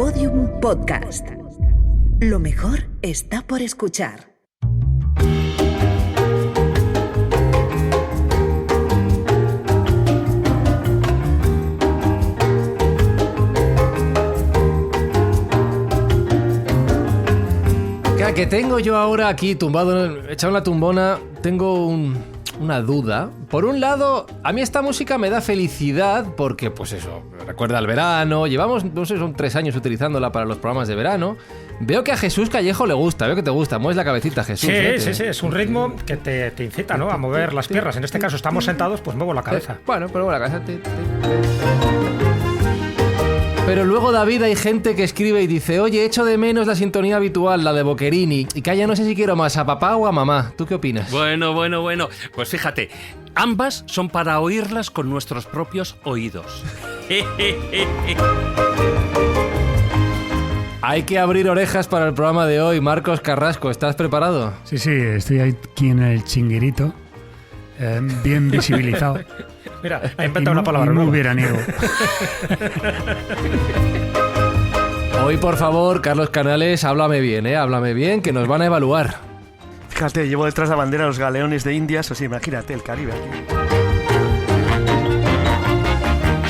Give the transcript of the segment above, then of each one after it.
Podium Podcast. Lo mejor está por escuchar. Que tengo yo ahora aquí tumbado, echado en la tumbona, tengo una duda. Por un lado, a mí esta música me da felicidad porque, pues eso, me recuerda al verano. Llevamos, no sé, son 3 años utilizándola para los programas de verano. Veo que a Jesús Callejo le gusta, veo que te gusta. Mueves la cabecita, Jesús. Sí, sí, es un ritmo que te incita, ¿no?, a mover las piernas. En este caso estamos sentados, pues muevo la cabeza. Bueno, pero muevo la cabeza. Pero luego, David, hay gente que escribe y dice: oye, echo de menos la sintonía habitual, la de Boquerini, y que ya no sé si quiero más a papá o a mamá. ¿Tú qué opinas? Bueno. Pues fíjate, ambas son para oírlas con nuestros propios oídos. Hay que abrir orejas para el programa de hoy. Marcos Carrasco, ¿estás preparado? Sí, estoy aquí en el chinguirito, bien visibilizado. Mira, ha inventado una palabra muy nueva. veraniego. Hoy, por favor, Carlos Canales, háblame bien, que nos van a evaluar. Fíjate, llevo detrás la bandera de los galeones de Indias, o sea, imagínate el Caribe aquí.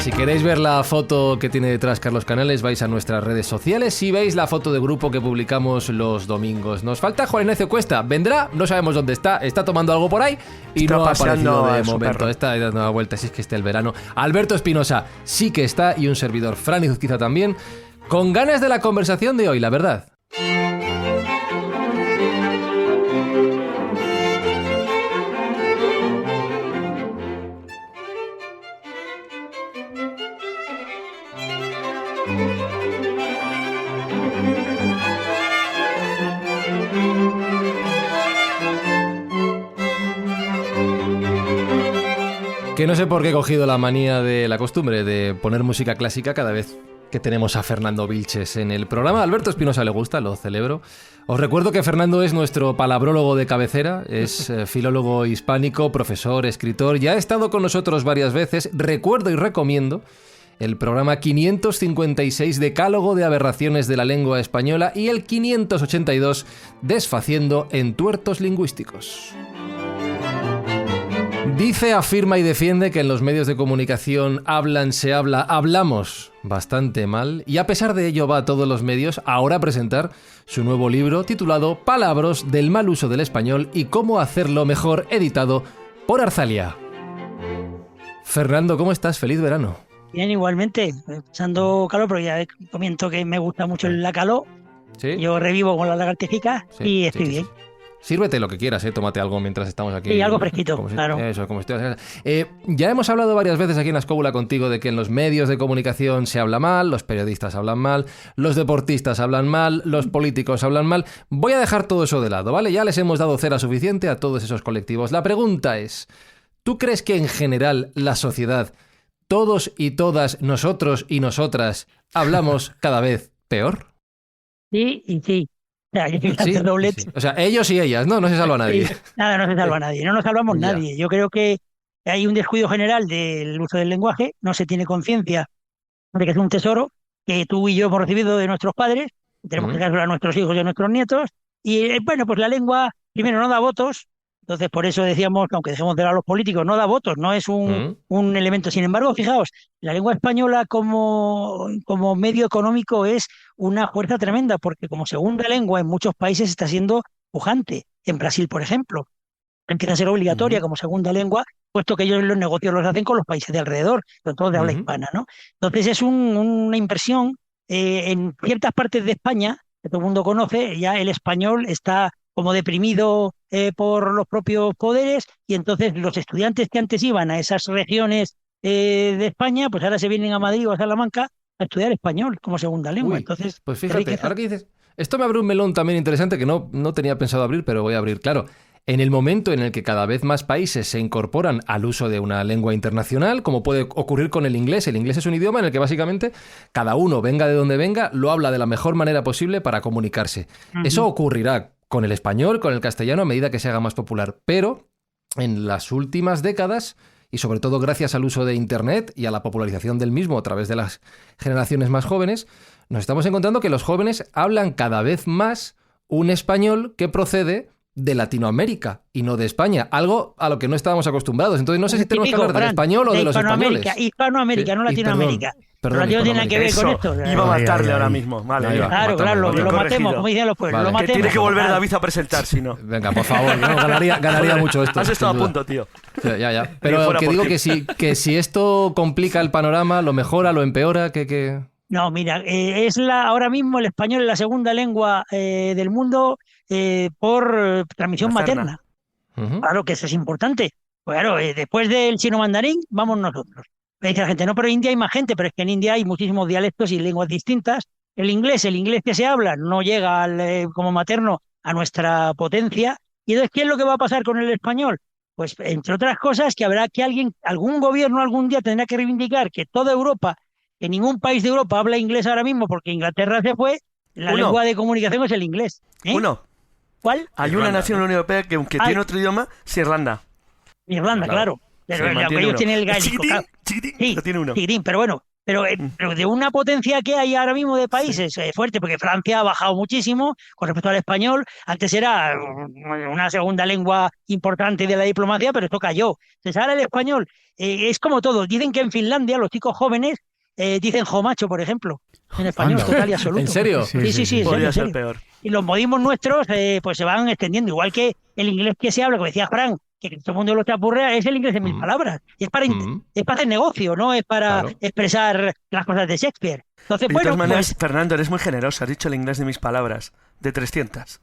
Si queréis ver la foto que tiene detrás Carlos Canales, vais a nuestras redes sociales y veis la foto de grupo que publicamos los domingos. Nos falta Juan Ignacio Cuesta. Vendrá, no sabemos dónde está tomando algo por ahí y Está no ha paseando aparecido de a su momento. perro. Está dando una vuelta, si es que está el verano. Alberto Espinosa sí que está, y un servidor, Fran Izuzquiza, también, con ganas de la conversación de hoy, la verdad. Que no sé por qué he cogido la manía de la costumbre de poner música clásica cada vez que tenemos a Fernando Vilches en el programa. A Alberto Espinosa le gusta, lo celebro. Os recuerdo que Fernando es nuestro palabrólogo de cabecera, es filólogo hispánico, profesor, escritor, ya ha estado con nosotros varias veces. Recuerdo y recomiendo el programa 556, Decálogo de Aberraciones de la Lengua Española, y el 582, Desfaciendo entuertos lingüísticos. Dice, afirma y defiende que en los medios de comunicación hablamos bastante mal, y a pesar de ello va a todos los medios ahora a presentar su nuevo libro titulado Palabros del mal uso del español y cómo hacerlo mejor, editado por Arzalia. Fernando, ¿cómo estás? Feliz verano. Bien, igualmente, pasando calor, pero ya comento que me gusta mucho la calor. ¿Sí? Yo revivo con las lagartijas y estoy bien. Sírvete lo que quieras, tómate algo mientras estamos aquí. Sí, algo fresquito, como claro. Eso, como estoy haciendo. Ya hemos hablado varias veces aquí en La Escóbula contigo de que en los medios de comunicación se habla mal, los periodistas hablan mal, los deportistas hablan mal, los políticos hablan mal. Voy a dejar todo eso de lado, ¿vale? Ya les hemos dado cera suficiente a todos esos colectivos. La pregunta es, ¿tú crees que en general la sociedad, todos y todas, nosotros y nosotras, hablamos cada vez peor? Sí y sí. O sea, ¿Sí? doblete. Sí. O sea, ellos y ellas, ¿no? No se salva nadie. Sí, nada, no se salva nadie, no nos salvamos Ya. nadie. Yo creo que hay un descuido general del uso del lenguaje, no se tiene conciencia de que es un tesoro que tú y yo hemos recibido de nuestros padres, tenemos que dárselo a nuestros hijos y a nuestros nietos, y bueno, pues la lengua, primero, no da votos, entonces por eso decíamos, aunque dejemos de hablar a los políticos, no da votos, no es un elemento. Sin embargo, fijaos, la lengua española como medio económico es una fuerza tremenda, porque como segunda lengua en muchos países está siendo pujante. En Brasil, por ejemplo, empieza a ser obligatoria como segunda lengua, puesto que ellos los negocios los hacen con los países de alrededor, sobre todo de habla hispana, ¿no? Entonces es una inversión en ciertas partes de España, que todo el mundo conoce, ya el español está como deprimido por los propios poderes, y entonces los estudiantes que antes iban a esas regiones de España, pues ahora se vienen a Madrid o a Salamanca a estudiar español como segunda lengua. Uy, Entonces, pues fíjate, ahora que dices, esto me abre un melón también interesante que no tenía pensado abrir, pero voy a abrir, claro. En el momento en el que cada vez más países se incorporan al uso de una lengua internacional, como puede ocurrir con el inglés es un idioma en el que básicamente cada uno, venga de donde venga, lo habla de la mejor manera posible para comunicarse. Eso ocurrirá con el español, con el castellano, a medida que se haga más popular. Pero en las últimas décadas, y sobre todo gracias al uso de Internet y a la popularización del mismo a través de las generaciones más jóvenes, nos estamos encontrando que los jóvenes hablan cada vez más un español que procede de Latinoamérica y no de España, algo a lo que no estábamos acostumbrados. Entonces no sé si tenemos que hablar del español o de los españoles. Hispanoamérica, no Latinoamérica. Perdón, Pero no tiene nada que ver con esto. Iba a matarle ahora mismo. Vale, Ahí va. Claro, lo matemos, como dicen los pueblos. Vale. Lo Que matemos. tiene que volver David a presentar, si no. Venga, por favor, no, ganaría mucho esto. Has estado a sin duda. punto, tío. Ya. Pero fuera que por digo ti. que si esto complica el panorama, lo mejora, lo empeora, que... No, mira, ahora mismo el español es la segunda lengua del mundo por transmisión Materna. materna. Ujú. Claro que eso es importante. Pues claro, después del chino mandarín, vamos nosotros. Me dice la gente, no, pero en India hay más gente, pero es que en India hay muchísimos dialectos y lenguas distintas. El inglés que se habla no llega como materno a nuestra potencia. Y entonces, ¿qué es lo que va a pasar con el español? Pues, entre otras cosas, que habrá que algún gobierno algún día tendrá que reivindicar que toda Europa, que ningún país de Europa habla inglés ahora mismo porque Inglaterra se fue, la Uno. lengua de comunicación es el inglés. ¿Eh? Uno. ¿Cuál? Hay una Irlanda, nación en la Unión Europea que, aunque tiene otro idioma, es Irlanda. Irlanda, claro. Pero Sí, mantiene ellos uno. tienen el Es gaélico. chiquitín, Claro. chiquitín, Sí, pero tiene uno. chiquitín, pero bueno, pero de una potencia que hay ahora mismo de países fuerte, porque Francia ha bajado muchísimo con respecto al español. Antes era una segunda lengua importante de la diplomacia, pero esto cayó. Entonces ahora el español es como todo. Dicen que en Finlandia los chicos jóvenes dicen jomacho, por ejemplo, en español Anda. total y absoluto. ¿En serio? Sí, en serio, Podría en ser serio. peor. Y los modismos nuestros pues se van extendiendo, igual que el inglés que se habla, como decía Frank, que todo el mundo lo chapurrea, es el inglés de mil palabras. Y es para hacer negocio, no es para Claro. expresar las cosas de Shakespeare. Entonces, De bueno, todas maneras, pues, Fernando, eres muy generoso. Has dicho el inglés de mis palabras. De 300.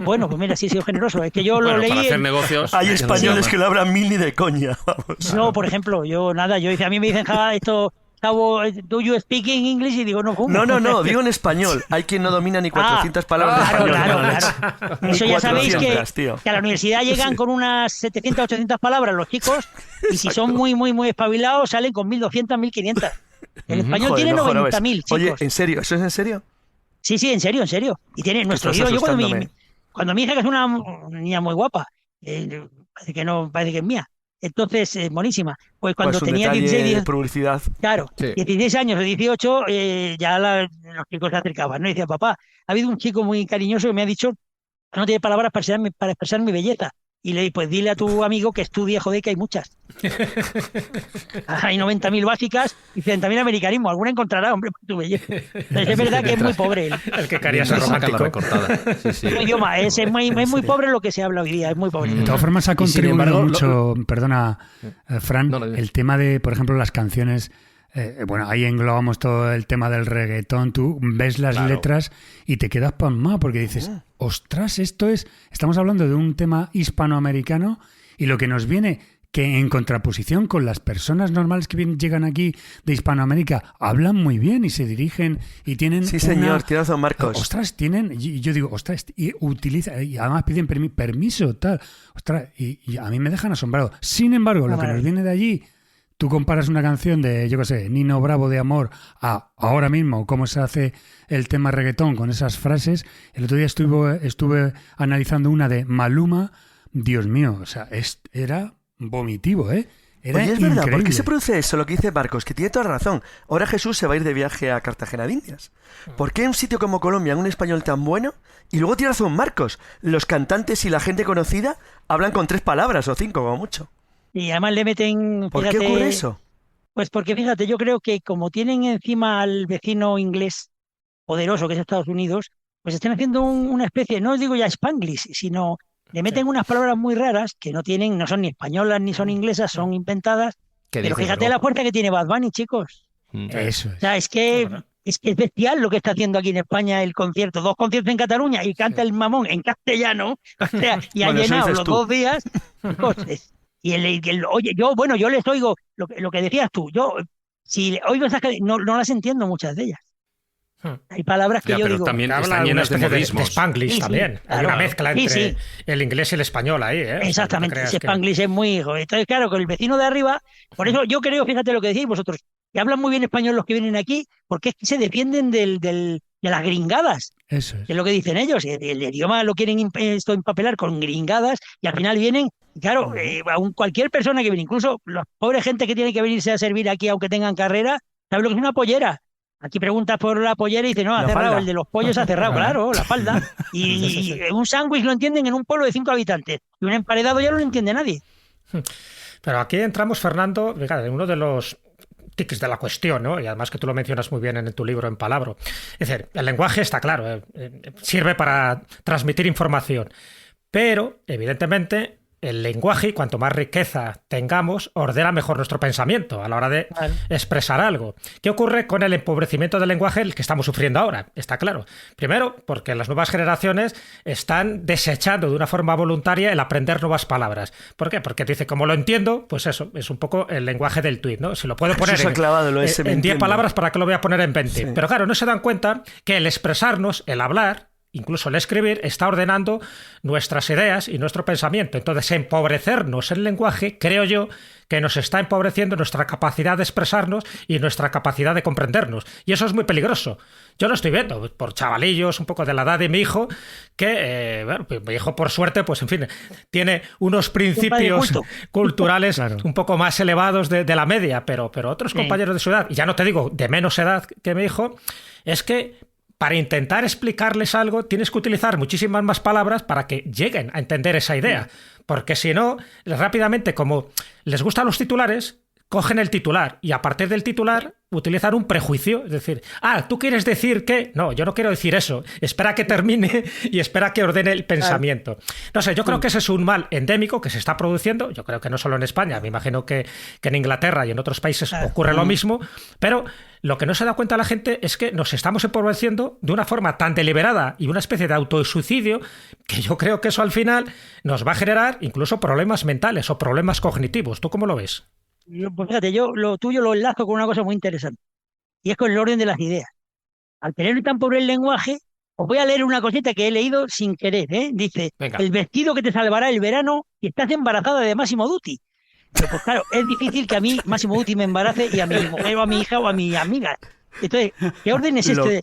bueno, pues mira, sí he sido generoso. Es que yo lo Bueno, leí. para hacer negocios. Hay hay españoles que que lo hablan 1000 ni de coña. Vamos. No, por ejemplo, yo a mí me dicen, esto, ¿do you speak in English? Y digo, no, ¿cómo? No, digo en español. Hay quien no domina ni 400 palabras de Claro, español. claro. Ni Eso ya sabéis 400, tío. que a la universidad llegan con unas 700, 800 palabras los chicos, y si son muy, muy, muy espabilados, salen con 1200, 1500. El español Joder, tiene no jorobes. 90.000, chicos. Oye, ¿en serio? ¿Eso es en serio? Sí, en serio. Y tiene nuestro estás yo asustándome. cuando mi hija, que es una niña muy guapa, parece que es mía, entonces buenísima, pues cuando Pues un tenía detalle 16, de publicidad. claro, Sí. 16 años o 18, ya los chicos se acercaban, ¿no? Y decía, papá, ha habido un chico muy cariñoso que me ha dicho que no tiene palabras para expresar mi belleza. Y le dije, pues dile a tu amigo que estudie, joder, que hay muchas. Hay 90.000 básicas y 30.000 americanismos. Alguna encontrará, hombre, por tu belleza. Entonces, es verdad que es muy pobre él. El que quería ser Saca la romántico. recortada. Sí. El idioma es muy pobre lo que se habla hoy día, es muy pobre. De todas formas, ha Y sin contribuido embargo, mucho, perdona, Fran, No, dime. el tema de, por ejemplo, las canciones. Bueno, ahí englobamos todo el tema del reggaetón. Tú ves las letras y te quedas pasmado porque dices, ostras, estamos hablando de un tema hispanoamericano y lo que nos viene, que en contraposición con las personas normales que llegan aquí de Hispanoamérica, hablan muy bien y se dirigen y tienen Sí, señor. Tienes razón, Marcos. Ostras, y yo digo, ostras, y además piden permiso, tal. Ostras, y a mí me dejan asombrado. Sin embargo, lo que nos viene de allí, tú comparas una canción de, yo qué sé, Nino Bravo de Amor a ahora mismo, cómo se hace el tema reggaetón con esas frases. El otro día estuve analizando una de Maluma. Dios mío, o sea, era vomitivo, ¿eh? Era Oye, es verdad, ¿por increíble. qué se produce eso? Lo que dice Marcos, que tiene toda razón. Ahora Jesús se va a ir de viaje a Cartagena de Indias. ¿Por qué en un sitio como Colombia, un español tan bueno? Y luego tiene razón Marcos, los cantantes y la gente conocida hablan con 3 palabras o 5 como mucho. Y además le meten, ¿Por qué fíjate, ocurre eso? pues porque fíjate, yo creo que como tienen encima al vecino inglés poderoso que es Estados Unidos, pues están haciendo una especie, no os digo ya Spanglish, sino le meten unas palabras muy raras que no son ni españolas ni son inglesas, son inventadas. ¿Qué Pero dices, fíjate bro? la fuerza que tiene Bad Bunny, chicos. Eso O es. sea, es que es bestial lo que está haciendo aquí en España el concierto. 2 conciertos en Cataluña y canta el mamón en castellano. O sea, y ha Bueno, eso llenado dices los tú. 2 días. Chicos, oye, yo les oigo lo que decías tú. Yo, si oigo esas no las entiendo muchas de ellas. Hay palabras que Ya, yo pero digo. también Habla están una llenas de especie de modismos. Spanglish Sí, sí, también. Hay claro. una mezcla Sí, entre sí. el inglés y el español ahí, ¿eh? O sea, no te Exactamente, creas ese que- Spanglish es muy hijo. Entonces, claro, con el vecino de arriba, por eso yo creo, fíjate lo que decís vosotros, que hablan muy bien español los que vienen aquí, porque es que se defienden de las gringadas, Eso es. que es lo que dicen ellos. El idioma lo quieren empapelar con gringadas y al final vienen, claro, cualquier persona que viene, incluso la pobre gente que tiene que venirse a servir aquí, aunque tengan carrera, ¿sabe lo que es una pollera? Aquí preguntas por la pollera y dice, no, ha La cerrado, falda. el de los pollos ha cerrado, claro, la falda. Y un sándwich lo entienden en un pueblo de 5 habitantes. Y un emparedado ya no lo entiende nadie. Pero aquí entramos, Fernando, fíjate, en uno de los tics de la cuestión, ¿no? Y además que tú lo mencionas muy bien en tu libro En Palabra. Es decir, el lenguaje está claro, sirve para transmitir información, pero evidentemente el lenguaje, y cuanto más riqueza tengamos, ordena mejor nuestro pensamiento a la hora de expresar algo. ¿Qué ocurre con el empobrecimiento del lenguaje, el que estamos sufriendo ahora? Está claro. Primero, porque las nuevas generaciones están desechando de una forma voluntaria el aprender nuevas palabras. ¿Por qué? Porque dice, como lo entiendo, pues eso, es un poco el lenguaje del tuit, ¿no? Si lo puedo poner Jesús ha clavado lo ese, en 10 palabras, ¿para qué lo voy a poner en 20? Sí. Pero claro, no se dan cuenta que el expresarnos, el hablar, incluso el escribir, está ordenando nuestras ideas y nuestro pensamiento. Entonces, empobrecernos el lenguaje, creo yo, que nos está empobreciendo nuestra capacidad de expresarnos y nuestra capacidad de comprendernos. Y eso es muy peligroso. Yo lo estoy viendo por chavalillos, un poco de la edad de mi hijo, que, bueno, pues mi hijo, por suerte, pues en fin, tiene unos principios culturales un poco más elevados de la media, pero otros compañeros de su edad, y ya no te digo de menos edad que mi hijo, es que para intentar explicarles algo tienes que utilizar muchísimas más palabras para que lleguen a entender esa idea. Porque si no, rápidamente, como les gustan los titulares, cogen el titular y a partir del titular utilizan un prejuicio. Es decir, ¿tú quieres decir que? No, yo no quiero decir eso. Espera que termine y espera que ordene el pensamiento. No sé, yo creo que ese es un mal endémico que se está produciendo. Yo creo que no solo en España, me imagino que en Inglaterra y en otros países ocurre lo mismo, pero lo que no se da cuenta la gente es que nos estamos empobreciendo de una forma tan deliberada y una especie de autosuicidio que yo creo que eso al final nos va a generar incluso problemas mentales o problemas cognitivos. ¿Tú cómo lo ves? Pues fíjate, yo lo tuyo lo enlazo con una cosa muy interesante, y es con el orden de las ideas. Al tener tan pobre el lenguaje, os voy a leer una cosita que he leído sin querer, ¿eh? Dice, Venga. el vestido que te salvará el verano si estás embarazada de Massimo Dutti. Pero pues claro, es difícil que a mí Massimo Dutti me embarace y a mi mujer o a mi hija o a mi amiga. Entonces, ¿qué orden es este?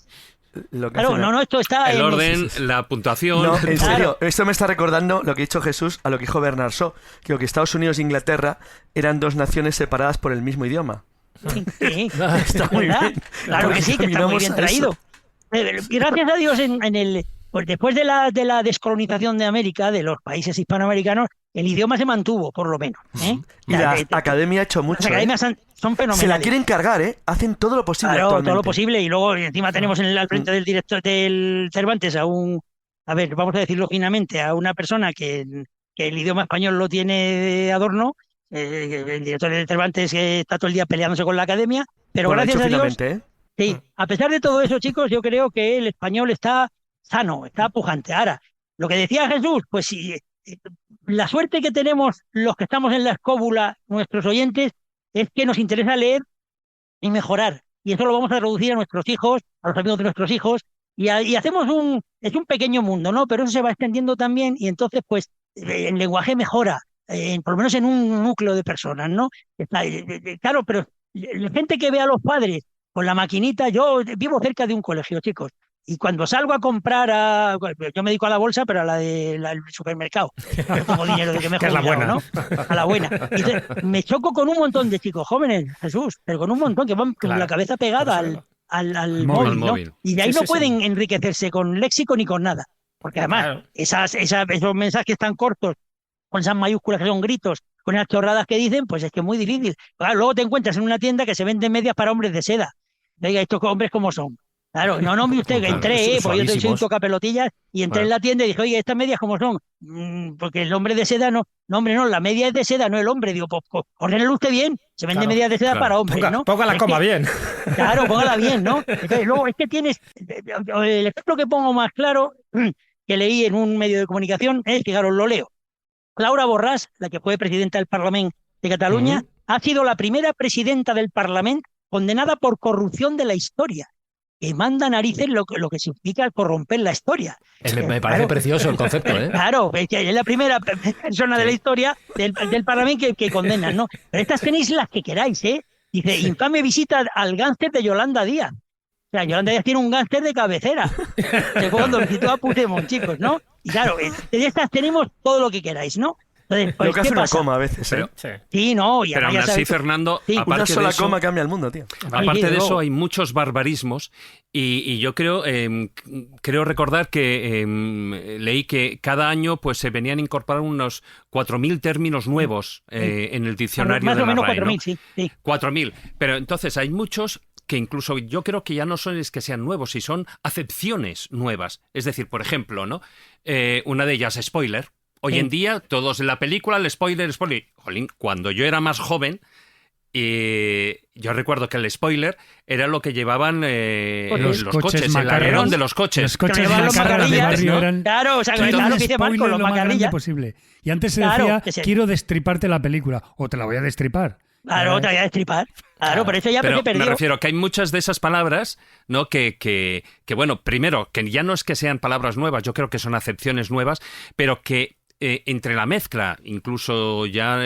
Lo que Claro, hace no, esto está El en... orden, la puntuación. No, en Claro. serio, esto me está recordando lo que ha dicho Jesús a lo que dijo Bernard Shaw, que Estados Unidos e Inglaterra eran dos naciones separadas por el mismo idioma. Sí, Está muy ¿verdad? bien. Claro que sí, que está muy Caminamos bien a eso. traído. Y gracias a Dios pues después de la descolonización de América, de los países hispanoamericanos, el idioma se mantuvo, por lo menos. Y la academia ha hecho mucho. Las academias son fenomenales. Se la quieren cargar, ¿eh? Hacen todo lo posible Claro, actualmente. todo lo posible. Y luego encima tenemos al frente del director del Cervantes a ver, vamos a decirlo finamente, a una persona que el idioma español lo tiene de adorno. El director del Cervantes está todo el día peleándose con la academia, pero Bueno, gracias ha a dicho Dios, finamente, ¿eh? sí, a pesar de todo eso, chicos, yo creo que el español está sano, está pujante. Ahora, lo que decía Jesús, pues sí, la suerte que tenemos los que estamos en la escóbula, nuestros oyentes, es que nos interesa leer y mejorar. Y eso lo vamos a reducir a nuestros hijos, a los amigos de nuestros hijos, y hacemos es un pequeño mundo, ¿no? Pero eso se va extendiendo también y entonces, pues, el lenguaje mejora, por lo menos en un núcleo de personas, ¿no? Claro, pero la gente que ve a los padres con la maquinita, yo vivo cerca de un colegio, chicos, y cuando salgo a comprar, yo me dedico a la bolsa, pero a la del supermercado. Yo tengo dinero de que me he Que es la jubilado, buena. ¿no? A la buena. Y entonces, me choco con un montón de chicos jóvenes, Jesús, pero con un montón que van con Claro. la cabeza pegada Por eso al móvil, móvil, ¿no? móvil. Y de ahí Sí, no sí, sí. pueden enriquecerse con léxico ni con nada. Porque además, Claro. esos mensajes tan cortos, con esas mayúsculas que son gritos, con esas chorradas que dicen, pues es que es muy difícil. Claro, luego te encuentras en una tienda que se venden medias para hombres de seda. Diga, estos hombres cómo son. Claro, no, mire usted, que Claro, entré, porque yo soy un suavísimos. tocapelotillas, y entré en la tienda y dije, oye, ¿estas medias cómo son? Porque el hombre de seda no, hombre, no, la media es de seda, no el hombre. Digo, pues ordénelo usted bien, se vende Claro, medias de seda claro. para hombres, ¿no? Póngala Es coma que- bien. Claro, póngala bien, ¿no? Entonces, luego es que tienes, el ejemplo que pongo más claro, que leí en un medio de comunicación, es, fijaros, lo leo. Laura Borràs, la que fue presidenta del Parlamento de Cataluña, ha sido la primera presidenta del Parlamento condenada por corrupción de la historia. Que manda narices lo que significa corromper la historia. Me parece precioso el concepto, ¿eh? Claro, es que es la primera persona de la historia del Parlamento que condenan, ¿no? Pero estas tenéis las que queráis, ¿eh? Dice, infame visita al gángster de Yolanda Díaz. O sea, Yolanda Díaz tiene un gángster de cabecera. Que fue cuando visitó a Puigdemont, chicos, ¿no? Y claro, de estas tenemos todo lo que queráis, ¿no? Entonces, pues, Lo que ¿qué hace una pasa? coma a veces. Pero, Sí. Sí, no, y pero además aún ya así, sabes- Fernando, Sí, Una aparte de sola eso, coma cambia el mundo, tío. aparte Sí, de eso, luego- hay muchos barbarismos y yo creo recordar que leí que cada año pues se venían a incorporar unos 4.000 términos nuevos en el diccionario más de o la menos RAE, 4.000, ¿no? sí, sí. 4.000. Pero entonces hay muchos que incluso yo creo que ya no son es que sean nuevos, si son acepciones nuevas. Es decir, por ejemplo, ¿no? Una de ellas, spoiler. Hoy Sí. en día, todos en la película, el spoiler. Jolín, cuando yo era más joven, yo recuerdo que el spoiler era lo que llevaban Los los coches coches, el macarrones. alerón de los coches. Los coches Que llevaban los macarras de macarrillas, barrio ¿no? eran... Claro, o sea, Todo claro un que dice Marco, spoiler los lo más grande macarrillas. posible. Y antes se Claro, decía, que se- quiero destriparte la película, o te la voy a destripar. Claro, te voy a destripar. Claro, por eso ya Pero se perdió. me refiero que hay muchas de esas palabras, ¿no? Que, bueno, primero, que ya no es que sean palabras nuevas, yo creo que son acepciones nuevas, pero que entre la mezcla, incluso ya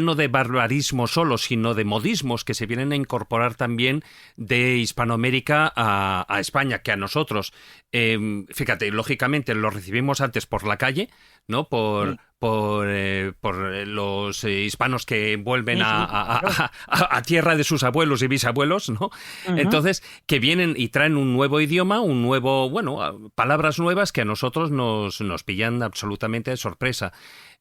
no de barbarismo solo, sino de modismos que se vienen a incorporar también de Hispanoamérica a España, que a nosotros, fíjate, lógicamente lo recibimos antes por la calle, ¿no? Por los hispanos que vuelven Sí, sí, a tierra de sus abuelos y bisabuelos, ¿no? Ujú. Entonces, que vienen y traen un nuevo idioma, palabras nuevas que a nosotros nos pillan absolutamente de sorpresa.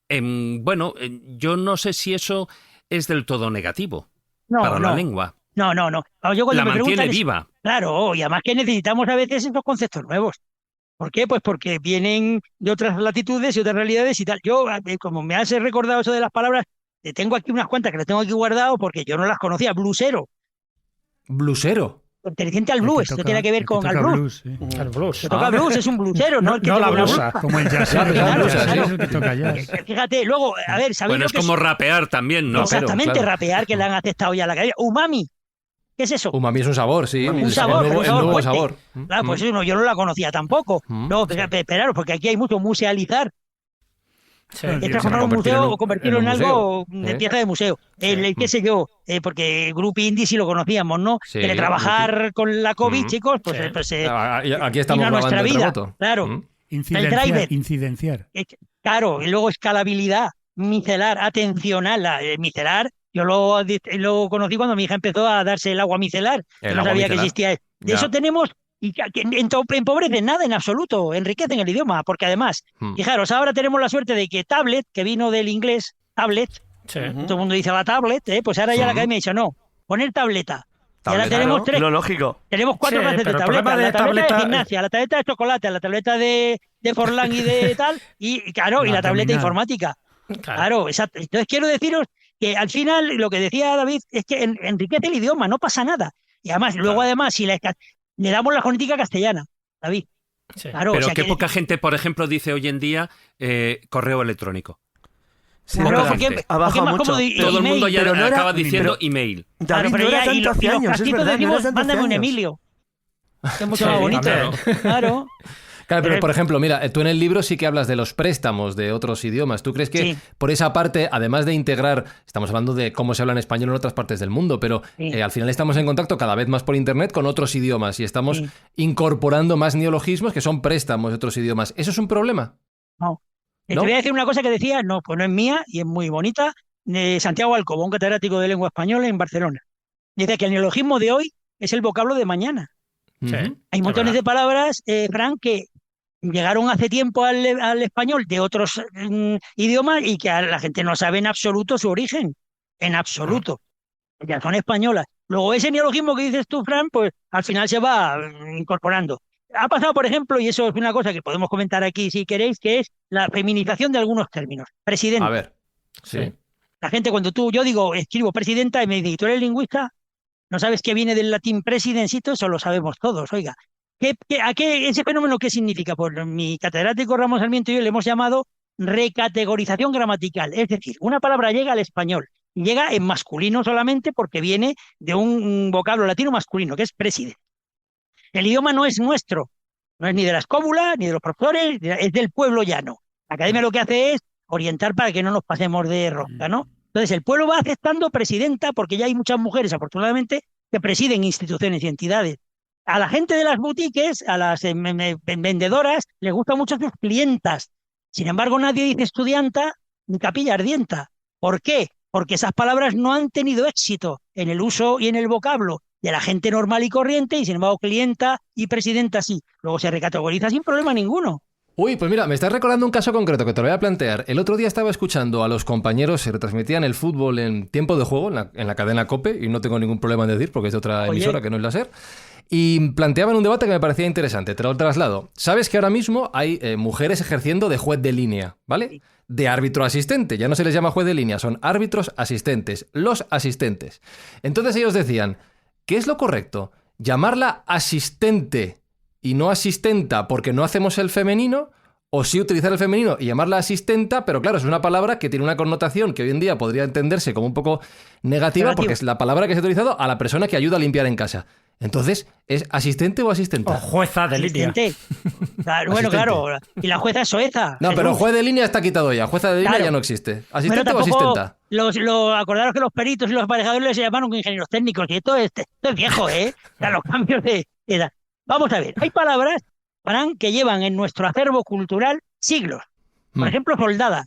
Yo no sé si eso es del todo negativo para la lengua. No. Yo cuando La me mantiene preguntan es- viva. Claro, y además que necesitamos a veces esos conceptos nuevos. ¿Por qué? Pues porque vienen de otras latitudes y otras realidades y tal. Yo, como me has recordado eso de las palabras, tengo aquí unas cuantas que las tengo aquí guardado porque yo no las conocía. Bluesero, Blusero. perteneciente al El blues, que no tiene que ver con toca al blues. sí. El blues. Que toca blues, es un bluesero, ¿no? No, El que no toca la una blusa. Como el jazz. Claro, el claro, jazz, claro. es el que toca jazz. Fíjate, luego, a ver, ¿sabéis Bueno, lo es que como rapear también, ¿no? Rapero, Exactamente, claro. rapear, que le han aceptado ya la cabeza. Umami, ¿qué es eso? Umami es un sabor, sí. Un el sabor, nuevo, un el sabor nuevo fuerte. sabor. Claro, pues eso yo no la conocía tampoco. Mm. No, esperaros, porque aquí hay mucho musealizar. Sí. Claro, Es tío, transformar un convertirlo museo en o convertirlo en un algo museo, de ¿eh? pieza de museo. Qué sé yo, porque Grupo Indie sí lo conocíamos, ¿no? Sí, Teletrabajar con la COVID, Mm. chicos, pues, Sí. Aquí estamos vino a nuestra grabando en vida. remoto. Claro. Mm. driver. Incidenciar. Claro, y luego escalabilidad, micelar, atencional. Micelar, yo lo conocí cuando mi hija empezó a darse el agua micelar. El Yo no agua sabía que micelar. existía. De Ya. eso tenemos, y que empobrecen nada en absoluto, enriquecen el idioma, porque además, Mm. fijaros, ahora tenemos la suerte de que tablet, que vino del inglés, tablet, Sí. todo el mundo dice la tablet, pues ahora ya la academia ha dicho no, poner tableta. Y ahora Tableta, tenemos Claro, lo lógico. tenemos cuatro Sí, clases de pero el tableta. problema de La tableta de tableta- gimnasia, la tableta de chocolate, la tableta de Forlán y de tal, y claro, y La la tableta abdominal. informática. Claro. Claro, exacto. Entonces quiero deciros que al final lo que decía David es que enriquece el idioma, no pasa nada. Y además, luego además, si le damos la fonética castellana, David. Sí. Claro, Pero o sea, qué que- poca gente, por ejemplo, dice hoy en día correo electrónico. Sí, Claro, poca porque, gente. Ha porque es bajado más mucho. cómodo y- Todo el email. mundo ya pero no era- acaba diciendo pero- email. David, Claro, pero no era ya, tanto y hace los años, es casquitos verdad, no era decimos, tanto hace mándame un años. Emilio. Que es mucho Sí, más bonito. también. Claro. Claro, pero Pero- por ejemplo, mira, tú en el libro sí que hablas de los préstamos de otros idiomas. ¿Tú crees que Sí. por esa parte, además de integrar, estamos hablando de cómo se habla en español en otras partes del mundo, pero Sí. al final estamos en contacto cada vez más por Internet con otros idiomas y estamos Sí. incorporando más neologismos que son préstamos de otros idiomas. ¿Eso es un problema? No. ¿No? Te voy a decir una cosa que decía, no, pues no es mía y es muy bonita, de Santiago Alcoba, un catedrático de lengua española en Barcelona. Dice que el neologismo de hoy es el vocablo de mañana. Sí. Ujú. Hay montones de palabras, Fran, que llegaron hace tiempo al español de otros idiomas y que a la gente no sabe en absoluto su origen. En absoluto. Ya son españolas. Luego ese neologismo que dices tú, Fran, pues al final se va incorporando. Ha pasado, por ejemplo, y eso es una cosa que podemos comentar aquí si queréis, que es la feminización de algunos términos. Presidente. A ver. Sí. La gente cuando yo digo, escribo presidenta y me dice, ¿tú eres lingüista? ¿No sabes que viene del latín presidensito? Eso lo sabemos todos, oiga. ¿Ese fenómeno qué significa? Pues mi catedrático Ramón Sarmiento y yo le hemos llamado recategorización gramatical. Es decir, una palabra llega al español, llega en masculino solamente porque viene de un vocablo latino masculino, que es presidente. El idioma no es nuestro, no es ni de la escóbula, ni de los profesores, es del pueblo llano. La academia lo que hace es orientar para que no nos pasemos de rosca, ¿no? Entonces el pueblo va aceptando presidenta porque ya hay muchas mujeres, afortunadamente, que presiden instituciones y entidades. A la gente de las boutiques, a las vendedoras, les gustan mucho sus clientas. Sin embargo, nadie dice estudianta ni capilla ardienta. ¿Por qué? Porque esas palabras no han tenido éxito en el uso y en el vocablo de la gente normal y corriente, y sin embargo clienta y presidenta sí. Luego se recategoriza sin problema ninguno. Uy, pues mira, me estás recordando un caso concreto que te lo voy a plantear. El otro día estaba escuchando a los compañeros, se retransmitían el fútbol en tiempo de juego en la cadena COPE, y no tengo ningún problema en decir porque es de otra emisora que no es la SER, y planteaban un debate que me parecía interesante. Te lo traslado. Sabes que ahora mismo hay mujeres ejerciendo de juez de línea, ¿vale? De árbitro asistente. Ya no se les llama juez de línea, son árbitros asistentes, los asistentes. Entonces ellos decían, ¿qué es lo correcto? ¿Llamarla asistente y no asistenta porque no hacemos el femenino? ¿O sí utilizar el femenino y llamarla asistenta? Pero claro, es una palabra que tiene una connotación que hoy en día podría entenderse como un poco negativa, porque es la palabra que se ha utilizado a la persona que ayuda a limpiar en casa. Entonces, ¿es asistente o asistenta? O jueza de línea. Claro, bueno, claro. Y la jueza es soeza. No, pero juez de línea está quitado ya. Jueza de línea ya no existe. ¿Asistente o asistenta? Acordaros que los peritos y los aparejadores se llamaron ingenieros técnicos, y esto es viejo, ¿eh? O sea, los cambios de edad. Vamos a ver, hay palabras, Fran, que llevan en nuestro acervo cultural siglos. Por ejemplo, soldada.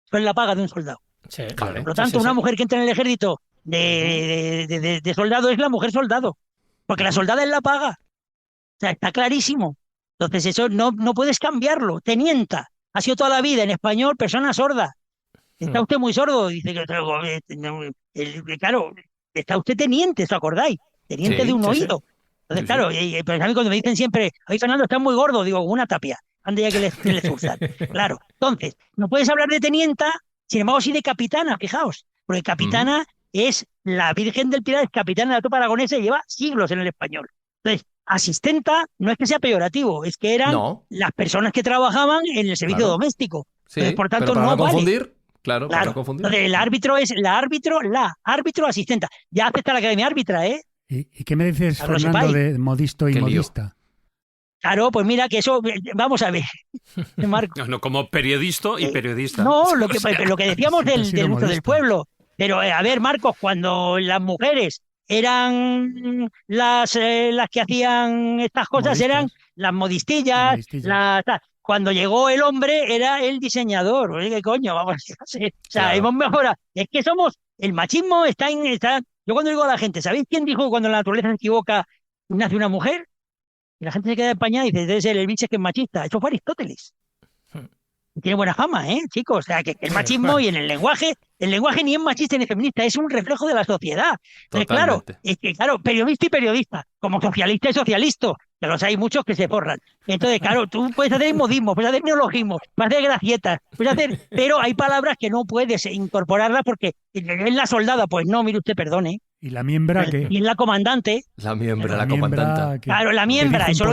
Eso es la paga de un soldado. Sí, claro. Por lo tanto, una mujer que entra en el ejército de soldado es la mujer soldado. Porque la soldada es la paga. O sea, está clarísimo. Entonces, eso no puedes cambiarlo. Tenienta. Ha sido toda la vida en español persona sorda. ¿Está usted muy sordo? Dice que, claro, está usted teniente, ¿os acordáis? Teniente de un oído. Entonces, claro, pues a mí cuando me dicen siempre, oye, Fernando, estás muy gordo, digo, una tapia. Ande ya que les gusta. Claro. Entonces, no puedes hablar de tenienta, sin embargo, sí de capitana, fijaos. Porque capitana es la Virgen del Pilar, es capitana de la tropa aragonesa y lleva siglos en el español. Entonces, asistenta no es que sea peyorativo, es que eran las personas que trabajaban en el servicio doméstico. Sí, entonces, por tanto, pero para no confundir, vale. Claro, para no confundir. Entonces, el árbitro es la árbitro asistenta. Ya acepta la academia árbitra, ¿eh? ¿Y qué me dices, Fernando, de modisto y Qué lío. modista? Claro, pues mira que eso, vamos a ver, Marco. No, como periodista y periodista. No, lo que decíamos del uso modista. del pueblo. Pero, a ver, Marcos, cuando las mujeres eran las que hacían estas cosas, Modistas. eran las modistillas, cuando llegó el hombre era el diseñador. Oye, ¿qué coño? Vamos a hacer. O sea, hemos mejorado. Es que el machismo está. Yo cuando digo a la gente, ¿sabéis quién dijo que cuando la naturaleza se equivoca nace una mujer? Y la gente se queda empañada y dice, debe ser el bicho que es machista. Eso fue Aristóteles. Tiene buena fama, chicos. O sea, que el machismo y en el lenguaje ni es machista ni feminista, es un reflejo de la sociedad. Entonces, claro, periodista y periodista, como socialista y socialista, que los hay muchos que se forran. Entonces, claro, tú puedes hacer modismo, puedes hacer neologismos, puedes hacer gracietas, pero hay palabras que no puedes incorporarlas porque es la soldada, pues no, mire usted, perdone. ¿Y la miembra qué? Y es la comandante. La comandanta. Claro, la miembra, eso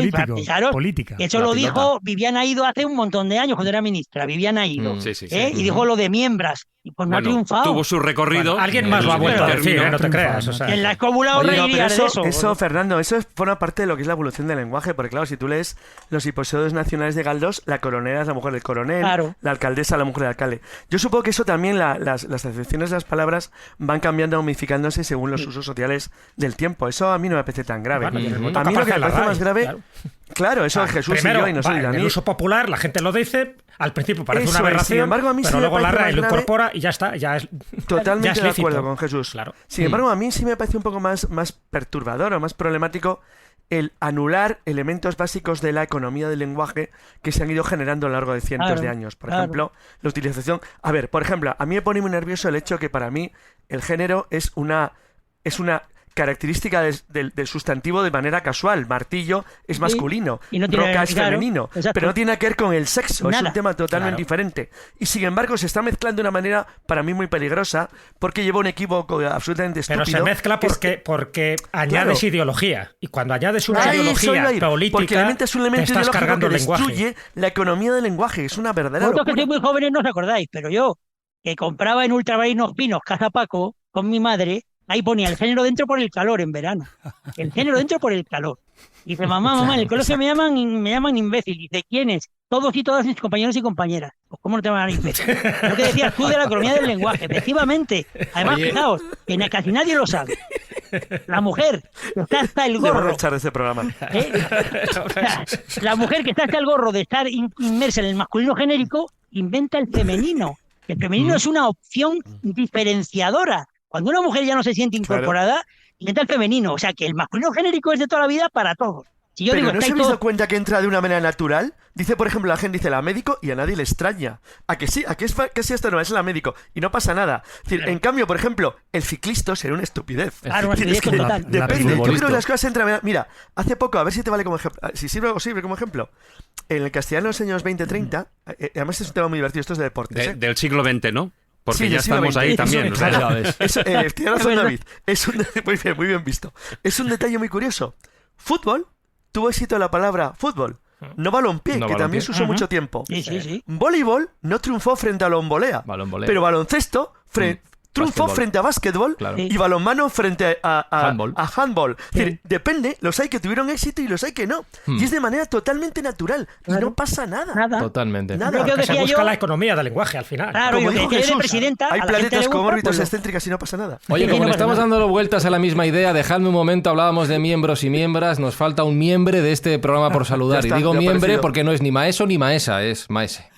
política. Eso lo dijo Viviana Ido hace un montón de años cuando era ministra, Viviana Ido. Y dijo lo de miembras. Y pues no ha triunfado. Tuvo su recorrido. Alguien más lo ha vuelto a decir, no te creas. O sea. En la escóbula reiría de eso. Eso, Fernando, eso forma parte de lo que es la evolución del lenguaje, porque claro, si tú lees los episodios nacionales de Galdós, la coronela es la mujer del coronel, la alcaldesa la mujer del alcalde. Yo supongo que eso también, las acepciones de las palabras van cambiando, modificándose según los usos sociales del tiempo. Eso a mí no me parece tan grave. Bueno, a mí lo que me parece más grave... Claro, eso es Jesús primero, y yo y nosotros y a mí. el uso popular, la gente lo dice, al principio parece una Eso aberración, sin embargo, a mí pero sí luego me la parece RAE lo más grave. incorpora y ya está, ya es Totalmente ya es de acuerdo lícito. con Jesús. Claro. Sin embargo, a mí sí me parece un poco más perturbador o más problemático el anular elementos básicos de la economía del lenguaje que se han ido generando a lo largo de cientos de años. Por ejemplo, la utilización... A ver, por ejemplo, a mí me pone muy nervioso el hecho que para mí el género es una característica del sustantivo de manera casual. Martillo es masculino, y no tiene, roca es femenino, pero no tiene nada que ver con el sexo, Nada. es un tema totalmente diferente. Y sin embargo se está mezclando de una manera para mí muy peligrosa porque lleva un equívoco absolutamente estúpido. Pero se mezcla porque añades ideología. Y cuando añades una ideología política, porque es un elemento te estás cargando que el lenguaje. destruye la economía del lenguaje. Es una verdadera Vosotros que locura. sois muy jóvenes no os acordáis, pero yo, que compraba en Ultramarinos Pinos Casa Paco con mi madre, ahí ponía el género dentro por el calor en verano. El género dentro por el calor. Y dice, mamá, en el colegio me llaman imbécil. Y dice, ¿quiénes? Todos y todas mis compañeros y compañeras. Pues ¿cómo no te van a llamar imbécil? Lo que decías tú de la economía del lenguaje, efectivamente. Además, fijaos, que casi nadie lo sabe. La mujer que está hasta el Le van a gorro. echar de ese programa. La mujer que está hasta el gorro de estar inmersa en el masculino genérico, inventa el femenino. El femenino es una opción diferenciadora. Cuando una mujer ya no se siente incorporada, entra el femenino. O sea, que el masculino genérico es de toda la vida para todos. Si yo Pero digo, ¿no se estáis habéis dado todos... cuenta que entra de una manera natural? Dice, por ejemplo, la gente dice la médico y a nadie le extraña. ¿A que sí? ¿A que es casi esto no es la médico? Y no pasa nada. Es decir, en cambio, por ejemplo, el ciclista sería una estupidez. Claro, una Es decir, estupidez es que total. Depende. Yo creo futbolista. que las cosas entran... Mira, hace poco, a ver si te vale como ejemplo. Si sirve o sirve como ejemplo. En el castellano de los años 20-30, además es un tema muy divertido, esto es de deportes. Del siglo XX, ¿no? Porque Sí, ya del siglo estamos XX. ahí también. o sea, Ya ves. Tiene razón David. Muy bien visto. Es un detalle muy curioso. Fútbol tuvo éxito la palabra fútbol, no balompié, No que balompié. también se usó mucho tiempo. Sí. Voleibol no triunfó frente a la volea, Balonvolea. pero baloncesto triunfó Básquetbol. frente a básquetbol Claro. y balonmano frente a Handball. handball. Es decir, depende, los hay que tuvieron éxito y los hay que no. Y es de manera totalmente natural. Y Claro. no pasa nada. Nada. Totalmente. Nada. Lo que Que se decía busca yo- la economía del lenguaje al final. Claro, Como y lo dijo que quede de Jesús, presidenta, hay a la gente planetas le con gusta, órbitas pues lo- excéntricas y no pasa nada. Oye, Sí, como no le pasa estamos nada. dando vueltas a la misma idea, dejadme un momento, hablábamos de miembros y miembras, nos falta un miembre de este programa por saludar. Ya está, y digo ya ha miembre aparecido. porque no es ni maeso ni maesa, es maese.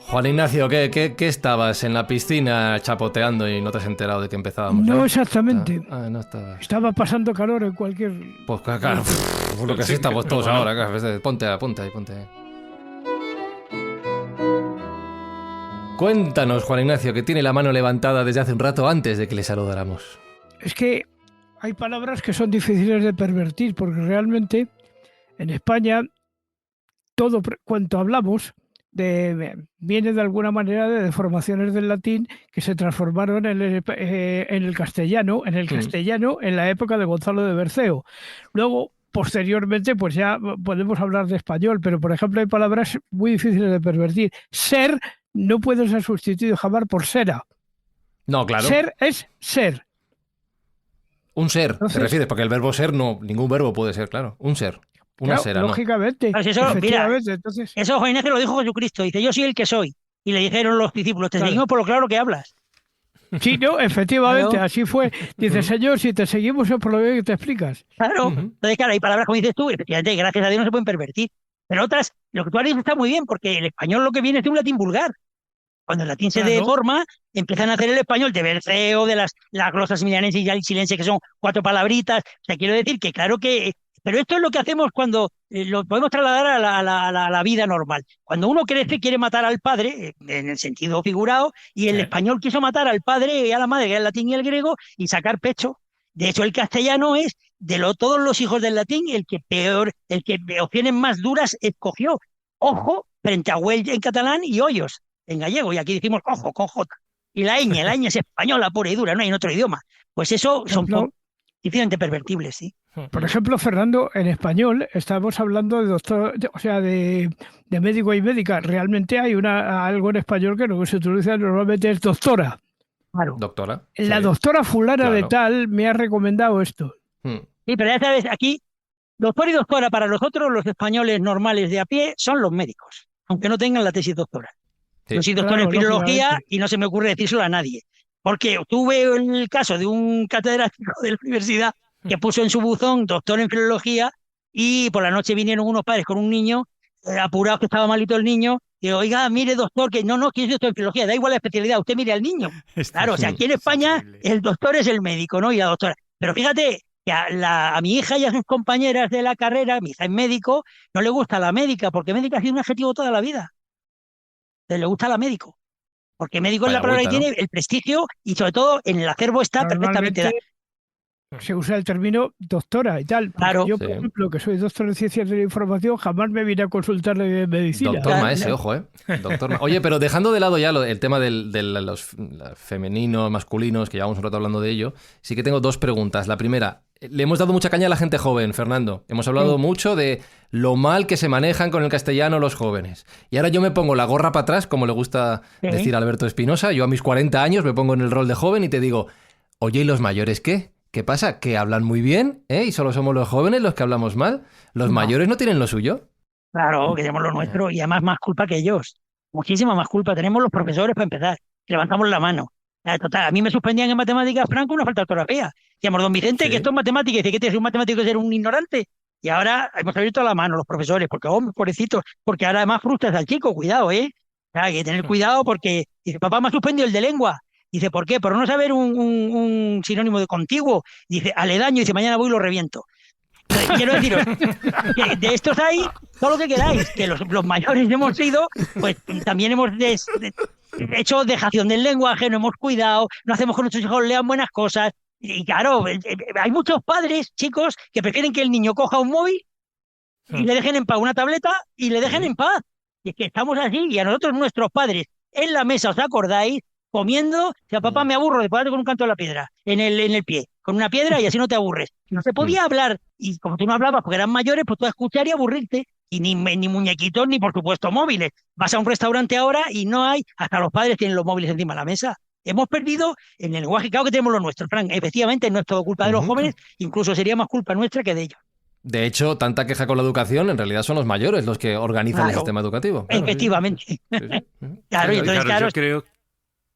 Juan Ignacio, ¿qué estabas en la piscina chapoteando y no te has enterado de que empezábamos? No exactamente. No estabas. Estaba pasando calor en cualquier... Pues claro, lo que sí estamos todos ahora, claro. Ponte ahí. Cuéntanos, Juan Ignacio, que tiene la mano levantada desde hace un rato antes de que le saludáramos. Es que hay palabras que son difíciles de pervertir, porque realmente en España todo cuanto hablamos viene de alguna manera de deformaciones del latín que se transformaron en el castellano, en la época de Gonzalo de Berceo. Luego, posteriormente, pues ya podemos hablar de español, pero por ejemplo hay palabras muy difíciles de pervertir. Ser no puede ser sustituido jamás por sera. No, claro. Ser es ser. Un ser, Entonces- ¿te refieres? Porque el verbo ser no, ningún verbo puede ser, claro. Un ser. Una Claro, sera, ¿no? lógicamente. Pues eso, Efectivamente, entonces... Eso, Juan Ignacio, lo dijo Jesucristo. Dice, yo soy el que soy. Y le dijeron los discípulos, te Claro. seguimos por lo claro que hablas. Sí, no, efectivamente, Claro. así fue. Dice, Señor, si te seguimos es por lo que te explicas. Claro. Ujú. Entonces, claro, hay palabras, como dices tú, efectivamente, gracias a Dios no se pueden pervertir. Pero otras, lo que tú has dicho está muy bien, porque el español lo que viene es de un latín vulgar. Cuando el latín se Claro. deforma, empiezan a hacer el español de Berceo, de las glosas milanenses y chilenses, que son 4 palabritas. O sea, quiero decir que claro que... Pero esto es lo que hacemos cuando lo podemos trasladar a la vida normal. Cuando uno crece, quiere matar al padre, en el sentido figurado, y el español quiso matar al padre y a la madre, que es el latín y el griego, y sacar pecho. De hecho, el castellano es, todos los hijos del latín, el que opciones más duras escogió. Ojo, frente a Güell en catalán y hoyos en gallego. Y aquí decimos ojo, con J. Y la ñ es española pura y dura, no hay en otro idioma. Pues eso son Ejemplo- difícilmente pervertibles, sí. Por ejemplo, Fernando, en español estamos hablando de doctor, o sea, de médico y médica. Realmente hay algo en español que lo que se utiliza normalmente es doctora. Claro. Doctora. La Sí. doctora fulana de Claro. tal me ha recomendado esto. Mm. Sí, pero ya sabes, aquí, doctor y doctora para nosotros, los españoles normales de a pie, son los médicos, aunque no tengan la tesis doctora. Sí. Yo soy doctor Claro, en filología lógicamente. y no se me ocurre decírselo a nadie. Porque tuve el caso de un catedrático de la universidad que puso en su buzón doctor en filología y por la noche vinieron unos padres con un niño, apurados que estaba malito el niño, y oiga, mire doctor, que no, que es doctor en filología, da igual la especialidad, usted mire al niño. Claro, o sea, aquí en España el doctor es el médico, ¿no? Y la doctora. Pero fíjate que a mi hija y a sus compañeras de la carrera, mi hija es médico, no le gusta la médica, porque médica ha sido un adjetivo toda la vida. Le gusta la médico. Porque médico es Vaya la palabra que vuelta, ¿no? tiene el prestigio y sobre todo en el acervo está perfectamente dado. Normalmente se usa el término doctora y tal. Porque Claro. yo, Sí. por ejemplo, que soy doctor en ciencias de la información, jamás me vine a consultar de medicina. Doctor Claro. Maese, ojo, ¿eh? Oye, pero dejando de lado ya el tema de los femeninos, masculinos, que llevamos un rato hablando de ello, sí que tengo dos preguntas. La primera, le hemos dado mucha caña a la gente joven, Fernando. Hemos hablado mucho de lo mal que se manejan con el castellano los jóvenes. Y ahora yo me pongo la gorra para atrás, como le gusta Sí. decir a Alberto Espinosa. Yo a mis 40 años me pongo en el rol de joven y te digo, oye, ¿y los mayores qué? ¿Qué pasa? ¿Que hablan muy bien? ¿Y solo somos los jóvenes los que hablamos mal? ¿Los mayores no tienen lo suyo? Claro, que tenemos lo nuestro y además más culpa que ellos. Muchísima más culpa. Tenemos los profesores para empezar. Levantamos la mano. Total, a mí me suspendían en matemáticas, Franco, una falta de ortografía. Decíamos, don Vicente, Sí. que esto es matemática. Y dice, ¿qué te es un matemático ser un ignorante? Y ahora hemos abierto la mano los profesores, porque, hombre, pobrecitos, porque ahora además frustras al chico, cuidado, ¿eh? O sea, hay que tener cuidado porque, dice, papá me ha suspendido el de lengua. Dice, ¿por qué? Por no saber un sinónimo de contiguo. Dice, aledaño, dice, mañana voy y lo reviento. Entonces, quiero deciros, que de estos hay todo lo que queráis, que los mayores hemos sido, pues también hemos hecho dejación del lenguaje, no hemos cuidado, no hacemos que nuestros hijos lean buenas cosas. Y claro, hay muchos padres, chicos, que prefieren que el niño coja un móvil y le dejen en paz una tableta y le dejen en paz. Y es que estamos así, y a nosotros, nuestros padres, en la mesa, ¿os acordáis? Comiendo, o sea, papá, me aburro de ponerte con un canto de la piedra en el pie, con una piedra y así no te aburres. No se podía hablar, y como tú no hablabas porque eran mayores, pues tú a escuchar y aburrirte. Y ni muñequitos, ni por supuesto móviles. Vas a un restaurante ahora y no hay, hasta los padres tienen los móviles encima de la mesa. Hemos perdido el lenguaje, claro que tenemos lo nuestro, Frank. Efectivamente, no es todo culpa de los jóvenes, incluso sería más culpa nuestra que de ellos. De hecho, tanta queja con la educación, en realidad son los mayores los que organizan el Claro. sistema educativo. Efectivamente. Sí, sí. Claro, y entonces, claro, yo creo...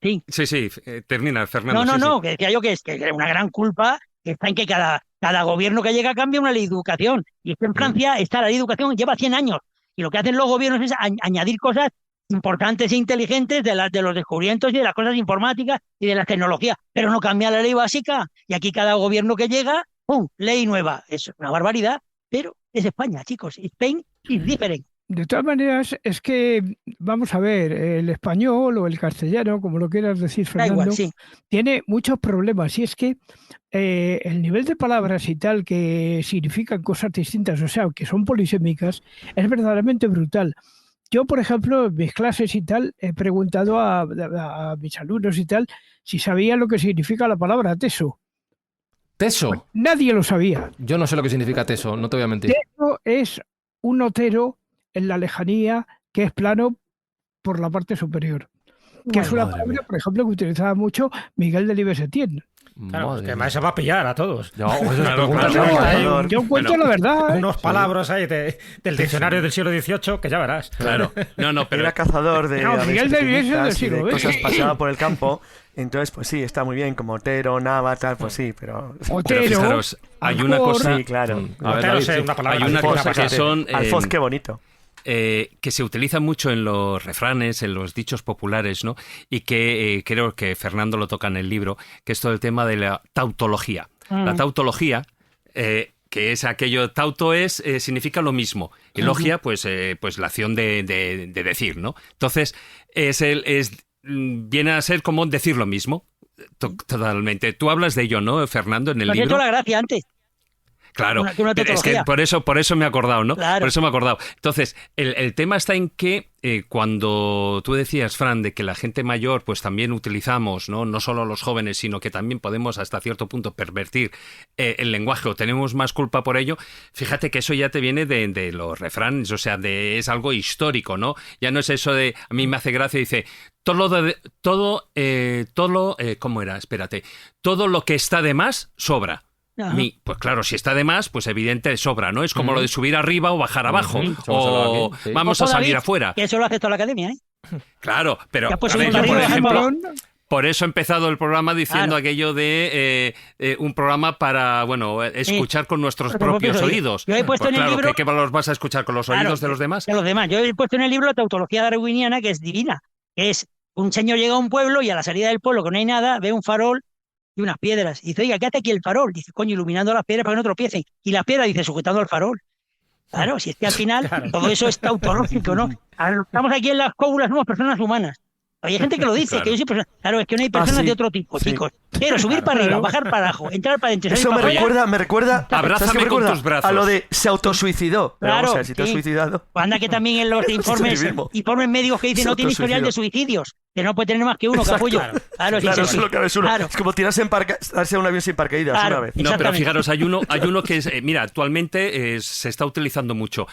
sí. Sí, termina, Fernando. No, sí, no, sí. que decía yo que es una gran culpa que está en que cada gobierno que llega cambia una ley de educación. Y es que en Francia está la ley de educación, lleva 100 años. Y lo que hacen los gobiernos es añadir cosas importantes e inteligentes de los descubrimientos y de las cosas informáticas y de las tecnologías. Pero no cambia la ley básica. Y aquí cada gobierno que llega, ¡pum!, ley nueva. Es una barbaridad, pero es España, chicos. Spain is different. De todas maneras, es que, vamos a ver, el español o el castellano, como lo quieras decir, Da Fernando, igual, sí. tiene muchos problemas. Y es que el nivel de palabras y tal que significan cosas distintas, o sea, que son polisémicas, es verdaderamente brutal. Yo, por ejemplo, en mis clases y tal, he preguntado a mis alumnos y tal si sabían lo que significa la palabra teso. Teso. Nadie lo sabía. Yo no sé lo que significa teso, no te voy a mentir. Teso es un otero en la lejanía que es plano por la parte superior. Que es una Madre palabra, mía. por ejemplo, que utilizaba mucho Miguel Delibes Etienne. Claro, Madre que mía. además se va a pillar a todos. Ya, pues esas Claro, preguntas claro, son- claro. Hay Yo cuento Bueno, la verdad. unos palabras ahí del diccionario del siglo XVIII que ya verás. Claro. No, pero Era cazador de No, aves Miguel de Vives es del pequeñitas y siglo de XX. cosas, paseaba por el campo. Entonces, pues sí, está muy bien, como Otero, Nava, tal, pues sí, pero... Pero Otero, fijaros, hay una Alcor, cosa, Sí, claro. A ver, Otero David, es sí. una palabra. hay una Alfoz, cosa que fíjate. son Alfoz, qué bonito. que se utiliza mucho en los refranes, en los dichos populares, ¿no? Y que creo que Fernando lo toca en el libro, que es todo el tema de la tautología. La tautología, que es aquello, tauto significa lo mismo, y logia, pues la acción de decir, ¿no? Entonces, viene a ser como decir lo mismo. Totalmente. Tú hablas de ello, ¿no, Fernando, en el Nos he hecho libro? la gracia antes. Claro, Una pero es que tautología. por eso me he acordado, ¿no? Claro. Por eso me he acordado. Entonces, el tema está en que cuando tú decías, Fran, de que la gente mayor pues también utilizamos, no solo los jóvenes, sino que también podemos hasta cierto punto pervertir el lenguaje o tenemos más culpa por ello, fíjate que eso ya te viene de los refranes, o sea, es algo histórico, ¿no? Ya no es eso de, a mí me hace gracia, dice, ¿cómo era? Espérate. Todo lo que está de más, sobra. Ajá. Pues claro, si está de más, pues evidente sobra, ¿no? Es como lo de subir arriba o bajar abajo. Eso hemos O hablado aquí, sí. vamos a Ojo, salir David, afuera. Que eso lo hace toda la academia, ¿eh? Claro, pero Ya, pues, a ver, subir yo, arriba, por bajar ejemplo, balón. por eso he empezado el programa diciendo Claro. aquello de un programa para, escuchar con nuestros Con los propios propios oídos. Yo he puesto Pues en el claro, libro- ¿qué los vas a escuchar con los Claro, oídos de los demás? De los demás. Yo he puesto en el libro la tautología darwiniana, que es divina. Que es un señor llega a un pueblo y a la salida del pueblo, que no hay nada, ve un farol y unas piedras. Y dice, oiga, ¿qué hace aquí el farol? Dice, coño, iluminando las piedras para que no tropiecen. Y las piedras, dice, sujetando al farol. Claro, si es que al final todo eso es tautológico, ¿no? Ahora, estamos aquí en las cóbulas, somos personas humanas. Hay gente que lo dice, Claro. que yo soy persona. Claro, es que no hay personas sí. de otro tipo, Sí. chicos. Pero subir para arriba, bajar para abajo, entrar para adentro, salir Eso para afuera. me recuerda, Abrázame ¿sabes qué me con recuerda? tus brazos. A lo de se autosuicidó. Pero Claro, vamos a ver, si te has sí. suicidado. Pues anda que también en los Es informes, el mismo. informes médicos que dicen Se no tiene historial de autosuicidó. suicidios, que no puede tener más que uno, Exacto. capullo. Claro, sí, Claro, sí, sí. solo cabes uno. Claro. Es como tirarse a un avión sin paracaídas Claro. una vez. No, pero Exactamente. fijaros, hay uno que es, mira, actualmente se está utilizando mucho.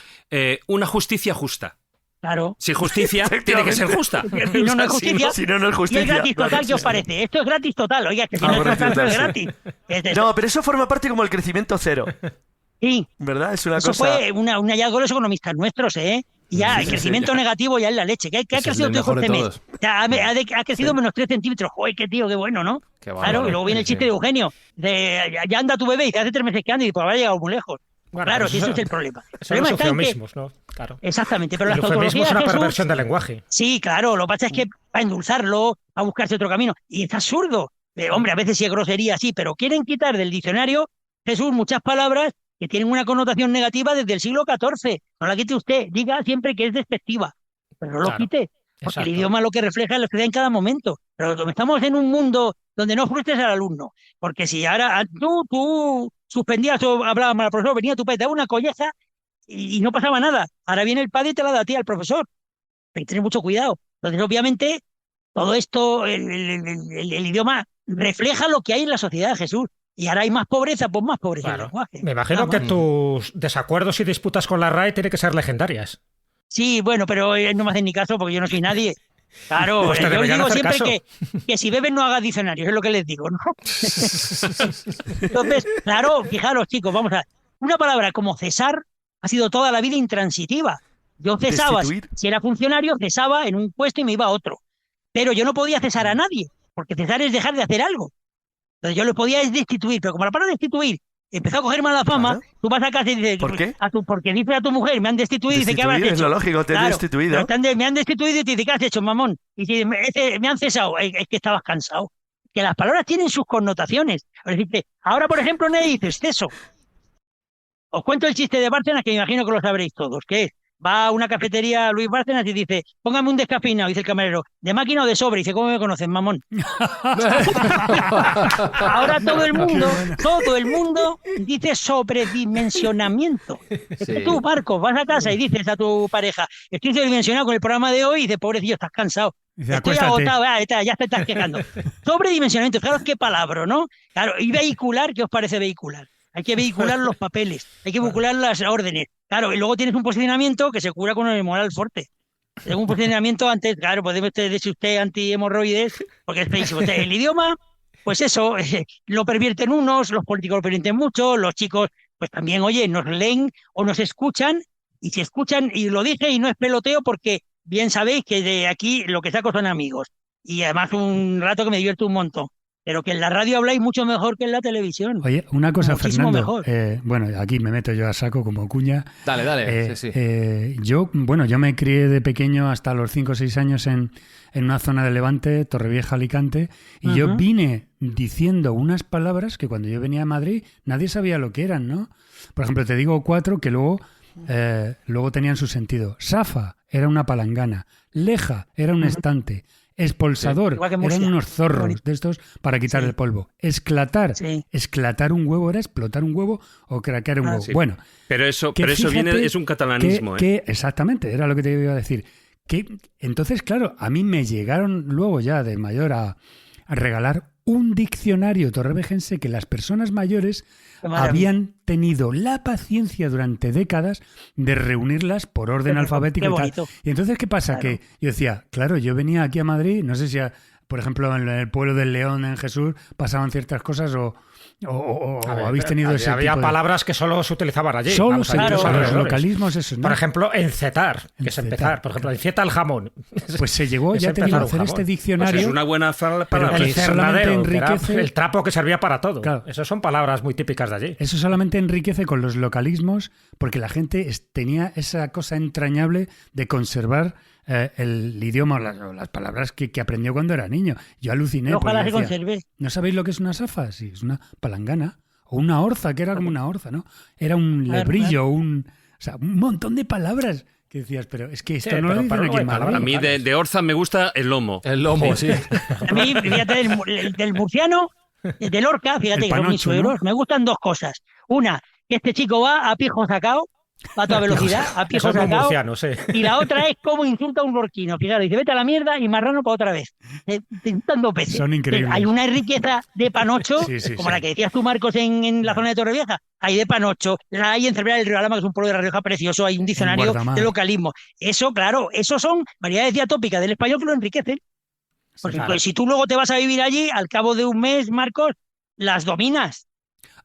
Una justicia justa. Claro. Si justicia, tiene que ser justa. Si no, no es Si justicia. si no, no es Y es justicia. gratis Claro, total, sí, ¿qué os sí. parece? Esto es gratis total. Oiga, que si Ah, no es bueno, total, no es sí. gratis. No, pero eso forma parte como el crecimiento cero. Sí, ¿Verdad? Es una eso cosa... fue un hallazgo de los economistas nuestros, ¿eh? Y ya, Sí, el sí, crecimiento negativo ya es la leche. ¿Qué ha Ese es crecido el tu hijo mejor de este mes? todos. O sea, ha crecido menos 3 centímetros. Joder, qué tío, qué bueno, ¿no? Qué Claro, bárbaro. y luego viene el Sí, chiste sí. de Eugenio. Ya anda tu bebé y dice, hace 3 meses que anda y pues habrá llegado muy lejos. Bueno, Claro, pues si eso es el problema. El Son los problema está en que... eufemismos, ¿no? Claro. Exactamente, pero El la eufemismo tautología es una de Jesús... perversión del lenguaje. Sí, claro, lo que pasa es que para endulzarlo, a buscarse otro camino. Y es absurdo. Hombre, a veces sí es grosería, sí, pero quieren quitar del diccionario, Jesús, muchas palabras que tienen una connotación negativa desde el siglo XIV. No la quite usted, diga siempre que es despectiva, pero no lo Claro, quite, porque exacto. el idioma lo que refleja es lo que da en cada momento. Pero como estamos en un mundo donde no frustres al alumno, porque si ahora tú suspendías o hablabas mal al profesor, venía tu padre, te daba una colleja y no pasaba nada. Ahora viene el padre y te la da a ti, al profesor. Hay que tener mucho cuidado. Entonces, obviamente, todo esto, el idioma refleja lo que hay en la sociedad, Jesús. Y ahora hay más pobreza, pues más pobreza en el Claro. lenguaje. Me imagino Nada que más. tus desacuerdos y disputas con la RAE tienen que ser legendarias. Sí, bueno, pero no me hacen ni caso porque yo no soy nadie. Claro, Pues te yo les deberían digo hacer siempre caso. que si beben no hagas diccionarios, es lo que les digo, ¿no? Entonces, claro, fijaros, chicos, vamos a ver. Una palabra como cesar ha sido toda la vida intransitiva. Yo cesaba, Destituir. si era funcionario, cesaba en un puesto y me iba a otro. Pero yo no podía cesar a nadie, porque cesar es dejar de hacer algo. Entonces yo lo podía es destituir, pero como la palabra destituir empezó a coger mala fama, Claro. tú vas a casa y dices, ¿Por qué? porque dice a tu mujer, me han destituido, y dice, ¿qué habrás Destituir es hecho? lo lógico, te he Claro, destituido. pero me han destituido y te dice, ¿qué has hecho, mamón? Y dice, me han cesado, es que estabas cansado. Que las palabras tienen sus connotaciones. Es decir, ahora, por ejemplo, nadie dice exceso. Os cuento el chiste de Bárcenas, que me imagino que lo sabréis todos, que es, va a una cafetería Luis Bárcenas y dice, póngame un descafeinado, dice el camarero, ¿de máquina o de sobre? Y dice, ¿cómo me conocen, mamón? Ahora todo el mundo dice sobredimensionamiento. Es que tú, Marcos, vas a casa y dices a tu pareja, estoy sobredimensionado con el programa de hoy, y dices, pobrecillo, estás cansado. Dice, Estoy acuéstate. agotado, ya te estás quejando. Sobredimensionamiento, fijaros qué palabra, ¿no? Claro, y vehicular, ¿qué os parece vehicular? Hay que vehicular los papeles, hay que vehicular las órdenes. Claro, y luego tienes un posicionamiento que se cura con el moral fuerte. Tengo un posicionamiento antes, claro, podemos decir usted anti-hemorroides, porque es feísimo. El idioma, pues eso, lo pervierten unos, los políticos lo pervierten mucho, los chicos, pues también, oye, nos leen o nos escuchan, y si escuchan, y lo dije, y no es peloteo, porque bien sabéis que de aquí lo que saco son amigos. Y además un rato que me divierto un montón. Pero que en la radio habláis mucho mejor que en la televisión. Oye, una cosa, Muchísimo Fernando. mejor. Bueno, aquí me meto yo a saco como cuña. Dale, sí. Yo me crié de pequeño hasta los 5 o 6 años en una zona de Levante, Torrevieja, Alicante, y yo vine diciendo unas palabras que cuando yo venía a Madrid nadie sabía lo que eran, ¿no? Por ejemplo, te digo 4 que luego tenían su sentido. Safa era una palangana, leja era un estante, expulsador Igual que eran Murcia. unos Qué zorros bonito. de estos para quitar Sí. el polvo. Esclatar, Sí. esclatar un huevo era explotar un huevo o craquear un huevo. sí. Bueno, Pero eso que viene, fíjate es un catalanismo, ¿eh? exactamente, era lo que te iba a decir. Entonces, claro, a mí me llegaron luego ya de mayor a regalar un diccionario torrevejense que las personas mayores Qué maravilla. habían tenido la paciencia durante décadas de reunirlas por orden Qué alfabético y tal. bonito. Y entonces, ¿qué pasa? Claro. Que yo decía, claro, yo venía aquí a Madrid, no sé si, por ejemplo, en el pueblo del León, en Jesús, pasaban ciertas cosas o A ver, habéis tenido ese había tipo de... palabras que solo se utilizaban allí. Solo Vamos, se allí claro, los usan los alrededores. localismos esos, ¿no? Por ejemplo, encetar, que es Encetar, empezar. Por ejemplo, enceta el jamón. Pues se llegó, Es ya te digo, empezar a un hacer jamón. este Pues diccionario. es una buena Pero palabra. que El solamente cernadero, que era enriquece- el trapo que servía para todo. Claro. Esas son palabras muy típicas de allí. Eso solamente enriquece con los localismos porque la gente tenía esa cosa entrañable de conservar el idioma o las palabras que aprendió cuando era niño. Yo aluciné. porque Ojalá se decía, conserve. ¿no sabéis lo que es una safa? Sí, es una palangana. O una orza, que era como una orza, ¿no? Era un Claro, lebrillo, o sea, un montón de palabras que decías, pero es que esto Sí, no lo pero dicen luego aquí hay en Madrid. palabras A mí de Orza me gusta el lomo. El lomo, sí. A mí, fíjate, del murciano, de Lorca, fíjate El que son mis panocho, ¿no? suegros, me gustan dos cosas. Una, que este chico va a pijo sacao, va a toda velocidad, a pijo Eso es muy sacao. murciano, sí. Y la otra es cómo insulta a un lorquino. Fíjate, dice, vete a la mierda y marrano para otra vez. Te insultan dos veces. Son increíbles. Hay una riqueza de panocho, Sí, sí, como sí. la que decías tú, Marcos, en la zona de Torrevieja. Hay de panocho, la hay en Cervera del Río Alhama, que es un pueblo de La Rioja precioso, hay un diccionario Guardamar. de localismo. Eso, claro, eso son variedades diatópicas del español que lo enriquecen. Porque Claro. si tú luego te vas a vivir allí, al cabo de un mes, Marcos, las dominas.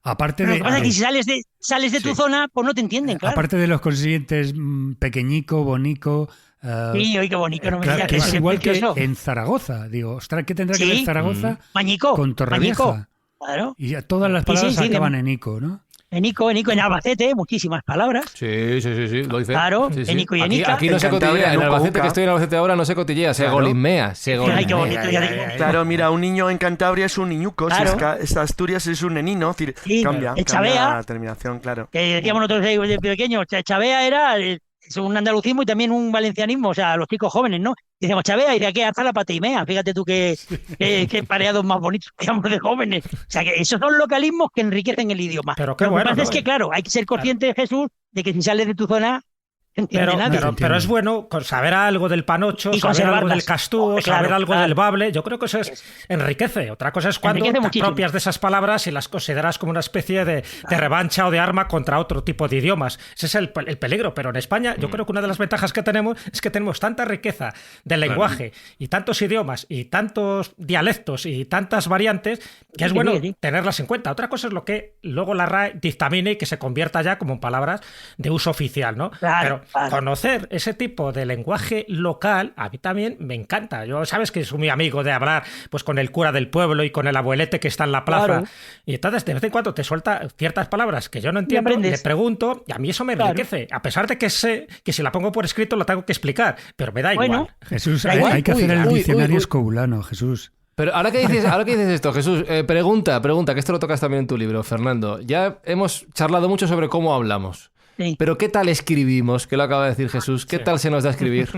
Aparte Pero lo de, que pasa es que si sales de tu zona, pues no te entienden, claro. aparte de los consiguientes pequeñico, bonico, Sí, oye, qué bonito, no me claro, digas que es igual que precioso. en Zaragoza. Digo, ostras, ¿qué tendrá que Sí. ver Zaragoza Mañico, con Torrevieja? Mañico, claro. Y ya todas las Sí, sí, palabras sí, acaban en ico, ¿no? En Albacete, muchísimas palabras. Sí, lo dice. Claro, Sí, sí. Enico y Aquí, Enica. aquí no En se Cantabria, cotillea. En Nuco, Albacete, Uca. que estoy en Albacete ahora, no se cotillea. Se Claro. golismea. Ay, qué bonito, ya digo. Claro, mira, un niño en Cantabria es un niñuco, si Claro. es Asturias es un nenino, es decir, Sí, cambia el Chavea. la terminación, claro. Que decíamos nosotros de pequeños, Chavea era es un andalucismo y también un valencianismo, o sea, los chicos jóvenes, ¿no? Decíamos Chavea y de aquí hasta la pateimea, fíjate tú qué pareados más bonitos teníamos de jóvenes. O sea, que esos son localismos que enriquecen el idioma. Pero qué Lo que bueno, pasa ¿no? es que, claro, hay que ser consciente, Jesús, de que si sales de tu zona, no entiende nadie. Pero es bueno saber algo del panocho, Y saber algo conservarlas. del castú, Hombre, claro, saber algo claro. del bable. Yo creo que eso enriquece. Otra cosa es cuando Enriquece te muchísimo. apropias de esas palabras y las consideras como una especie de revancha o de arma contra otro tipo de idiomas. Ese es el peligro. Pero en España yo creo que una de las ventajas que tenemos es que tenemos tanta riqueza del lenguaje y tantos idiomas y tantos dialectos y tantas variantes que es bueno tenerlas en cuenta. Otra cosa es lo que luego la RAE dictamine y que se convierta ya como en palabras de uso oficial, ¿no? Claro, Pero claro. conocer ese tipo de lenguaje local a mí también me encanta. Yo sabes que soy muy amigo de hablar pues con el cura del pueblo y con el abuelete que está en la plaza. Claro. Y entonces de vez en cuando te suelta ciertas palabras que yo no entiendo, aprendes. le pregunto y a mí eso me Claro. enriquece. A pesar de que sé que si la pongo por escrito lo tengo que explicar, pero me da Bueno. igual. Jesús, Da hay, igual. hay que hacer el Uy, diccionario uy. escobulano, Jesús. Pero ahora que dices esto, Jesús, pregunta, que esto lo tocas también en tu libro, Fernando. Ya hemos charlado mucho sobre cómo hablamos. Sí. Pero ¿qué tal escribimos? Que lo acaba de decir Jesús. ¿Qué tal se nos da escribir?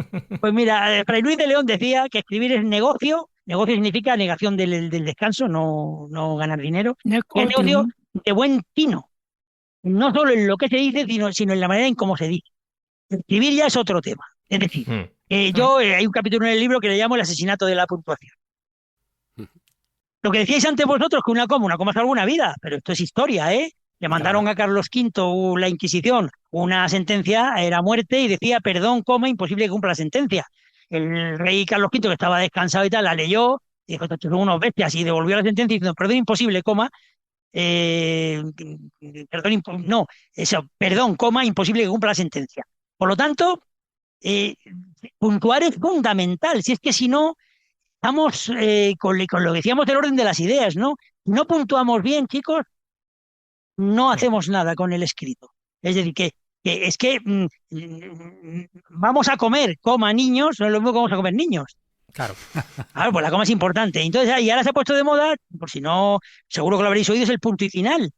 Pues mira, Fray Luis de León decía que escribir es negocio. Negocio significa negación del descanso, no ganar dinero. Es negocio de buen tino. No solo en lo que se dice, sino en la manera en cómo se dice. Escribir ya es otro tema. Es decir, hay un capítulo en el libro que le llamo el asesinato de la puntuación. Lo que decíais antes vosotros, que una coma salva una vida, pero esto es historia, ¿eh? Le mandaron a Carlos V la Inquisición una sentencia, era muerte, y decía, perdón, coma, imposible que cumpla la sentencia. El rey Carlos V, que estaba descansado y tal, la leyó, y dijo, estos son unos bestias, y devolvió la sentencia diciendo, perdón, imposible, coma, perdón, coma, imposible que cumpla la sentencia. Por lo tanto, puntuar es fundamental, si es que si no, estamos con lo que decíamos del orden de las ideas, ¿no? Si no puntuamos bien, chicos, no hacemos nada con el escrito. Es decir, que es que vamos a comer, coma niños, no es lo mismo que vamos a comer niños. Claro. Claro, pues la coma es importante. Entonces, y ahora se ha puesto de moda, por si no, seguro que lo habréis oído, es el punto y final.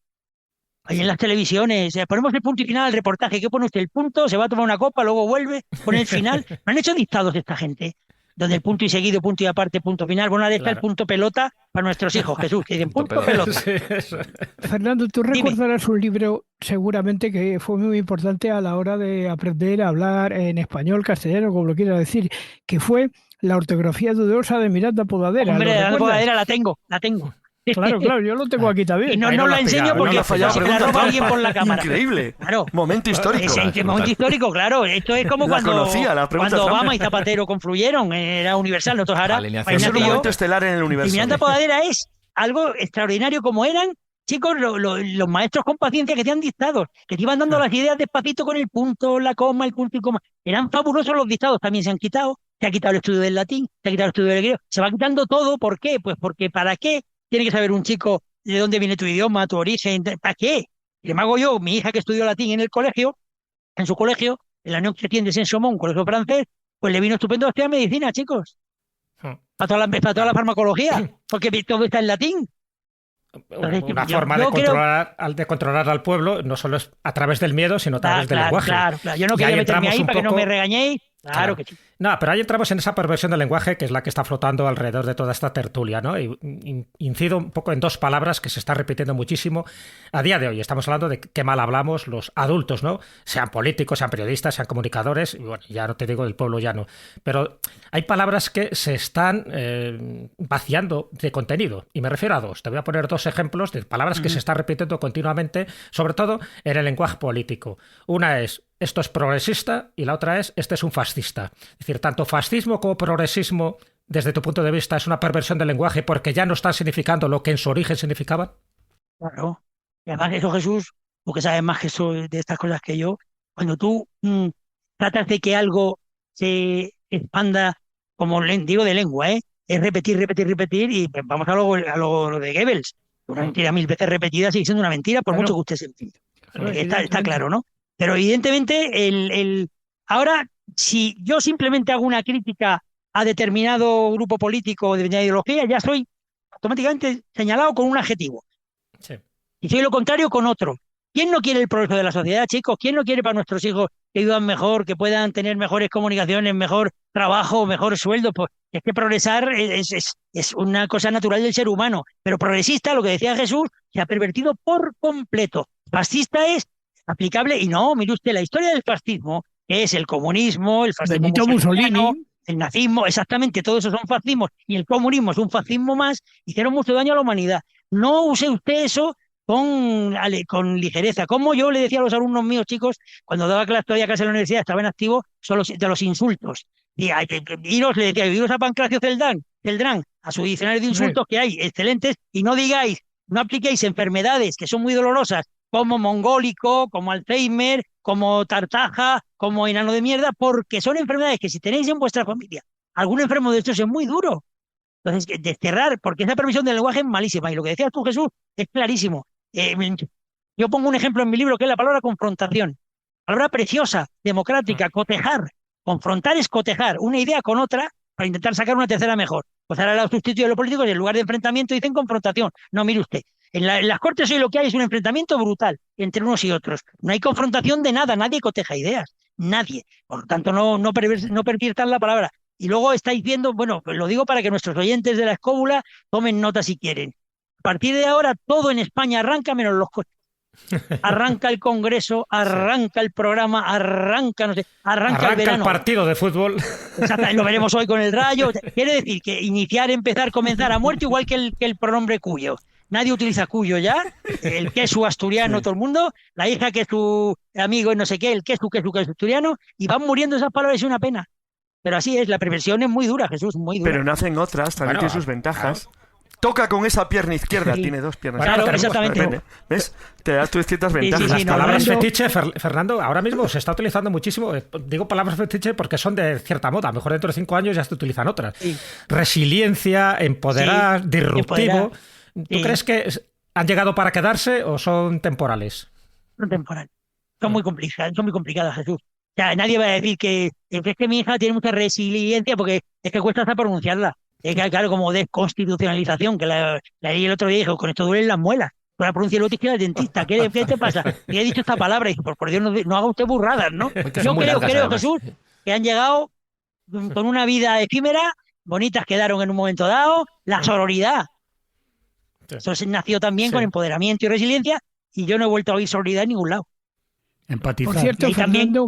Ahí en las televisiones, ponemos el punto y final al reportaje. ¿Qué pone usted? El punto, se va a tomar una copa, luego vuelve, pone el final. Me han hecho dictados esta gente, donde el punto y seguido, punto y aparte, punto final. Bueno, ahí está el punto pelota para nuestros hijos, Jesús, que dicen punto pelota. Sí, eso. Fernando, tú recordarás un libro seguramente que fue muy importante a la hora de aprender a hablar en español, castellano, como lo quieras decir, que fue la ortografía dudosa de Miranda Podadera. Hombre, ¿lo la recuerdas? Podadera la tengo. Claro, yo lo tengo aquí también. Y no Ahí no la lo has enseño pillado, porque no lo has pillado. si me la roba alguien por la cámara. Increíble. Claro. Momento histórico. Es momento histórico, claro. Esto es como La conocía, la pregunta cuando trampa. Obama y Zapatero confluyeron. Era universal. Nosotros ahora, Alineación Es un imagínate yo, momento estelar en el y universo. Miranda Podadera es algo extraordinario como eran, chicos, los maestros con paciencia que hacían dictados, que te iban dando las ideas despacito con el punto, la coma, el punto y coma. Eran fabulosos los dictados, también se han quitado. Se ha quitado el estudio del latín, se ha quitado el estudio del griego. Se va quitando todo. ¿Por qué? Pues porque ¿para qué tiene que saber un chico de dónde viene tu idioma, tu origen? ¿Para qué? Y me hago yo, mi hija que estudió latín en su colegio, en la Unión Chrétien de Saint-Somon, un colegio francés, pues le vino estupendo a estudiar medicina, chicos. Para toda la farmacología, porque todo está en latín. Entonces, Una yo forma de controlar al pueblo no solo es a través del miedo, sino a través del lenguaje. Claro. Yo no Y quería ahí meterme entramos ahí un para que no poco- me regañéis. Claro que sí. No, pero ahí entramos en esa perversión del lenguaje que es la que está flotando alrededor de toda esta tertulia, ¿no? Y incido un poco en dos palabras que se están repitiendo muchísimo a día de hoy. Estamos hablando de qué mal hablamos los adultos, ¿no? Sean políticos, sean periodistas, sean comunicadores, y bueno, ya no te digo del pueblo llano. Pero hay palabras que se están vaciando de contenido. Y me refiero a dos. Te voy a poner dos ejemplos de palabras que se están repitiendo continuamente, sobre todo en el lenguaje político. Una es esto es progresista y la otra es este es un fascista. Es decir, tanto fascismo como progresismo, desde tu punto de vista, es una perversión del lenguaje porque ya no están significando lo que en su origen significaban. Claro. Y además eso, Jesús, tú que sabes más que eso de estas cosas que yo, cuando tú tratas de que algo se expanda, como digo de lengua, es repetir, repetir, repetir, y pues, vamos lo de Goebbels. Una mentira 1000 veces repetida sigue siendo una mentira, por Claro. mucho que usted se entienda. Claro, Está evidentemente. claro, ¿no? Pero evidentemente, ahora, si yo simplemente hago una crítica a determinado grupo político o de determinada ideología, ya soy automáticamente señalado con un adjetivo. Sí. Y soy lo contrario con otro. ¿Quién no quiere el progreso de la sociedad, chicos? ¿Quién no quiere para nuestros hijos que vivan mejor, que puedan tener mejores comunicaciones, mejor trabajo, mejor sueldo? Pues es que progresar es una cosa natural del ser humano. Pero progresista, lo que decía Jesús, se ha pervertido por completo. Fascista es aplicable, y no, mire usted, la historia del fascismo, que es el comunismo, el fascismo Benito Mussolini. el nazismo, exactamente, todos esos son fascismos, y el comunismo es un fascismo más, hicieron mucho daño a la humanidad. No use usted eso con ligereza. Como yo le decía a los alumnos míos, chicos, cuando daba todavía clase en la universidad, estaba en activo, son de los insultos. Y iros, le decía, iros a Pancracio Celdrán, a su diccionario de insultos que hay, excelentes, y no digáis, no apliquéis enfermedades que son muy dolorosas, como mongólico, como Alzheimer, como tartaja, como enano de mierda, porque son enfermedades que si tenéis en vuestra familia algún enfermo de estos es muy duro. Entonces, desterrar, porque esa permisión del lenguaje es malísima. Y lo que decías tú, Jesús, es clarísimo. Yo pongo un ejemplo en mi libro que es la palabra confrontación. Palabra preciosa, democrática, cotejar. Confrontar es cotejar una idea con otra para intentar sacar una tercera mejor. Pues ahora los sustituyen los políticos y en lugar de enfrentamiento dicen confrontación. No, mire usted. En las Cortes hoy lo que hay es un enfrentamiento brutal entre unos y otros. No hay confrontación de nada, nadie coteja ideas. Nadie. Por lo tanto, no perviertan la palabra. Y luego estáis viendo, bueno, lo digo para que nuestros oyentes de la escóbula tomen nota si quieren. A partir de ahora todo en España arranca menos los coches. Arranca el Congreso, arranca el programa, arranca el verano. El partido de fútbol. Exacto, lo veremos hoy con el Rayo. Quiere decir que iniciar, empezar, comenzar a muerte, igual que el pronombre cuyo. Nadie utiliza cuyo ya, el que es su asturiano, todo el mundo, la hija que es su amigo y no sé qué, el que es su asturiano, y van muriendo esas palabras, es una pena. Pero así es, la perversión es muy dura, Jesús, muy dura. Pero nacen otras, también tiene sus ventajas. Toca con esa pierna izquierda, tiene dos piernas. Claro, exactamente. ¿Ves? Te das tus ciertas ventajas. Las palabras fetiche, Fernando, ahora mismo se está utilizando muchísimo. Digo palabras fetiche porque son de cierta moda. A lo mejor dentro de 5 años ya se utilizan otras. Sí. Resiliencia, empoderar, disruptivo. ¿Tú crees que han llegado para quedarse o son temporales? Son temporales. Son muy complicadas, Jesús. O sea, nadie va a decir que es que mi hija tiene mucha resiliencia porque es que cuesta hasta pronunciarla. Claro, como desconstitucionalización, que la leí el otro día y dijo, con esto duelen las muelas. Pero la pronuncia el otro y el dentista. ¿Qué te pasa? Y he dicho esta palabra y por Dios, no haga usted burradas, ¿no? Yo creo, Jesús, que han llegado con una vida efímera, bonitas quedaron en un momento dado, la sororidad. Eso nació también con empoderamiento y resiliencia y yo no he vuelto a oír sororidad en ningún lado. Empatizar. Por cierto, Fernando,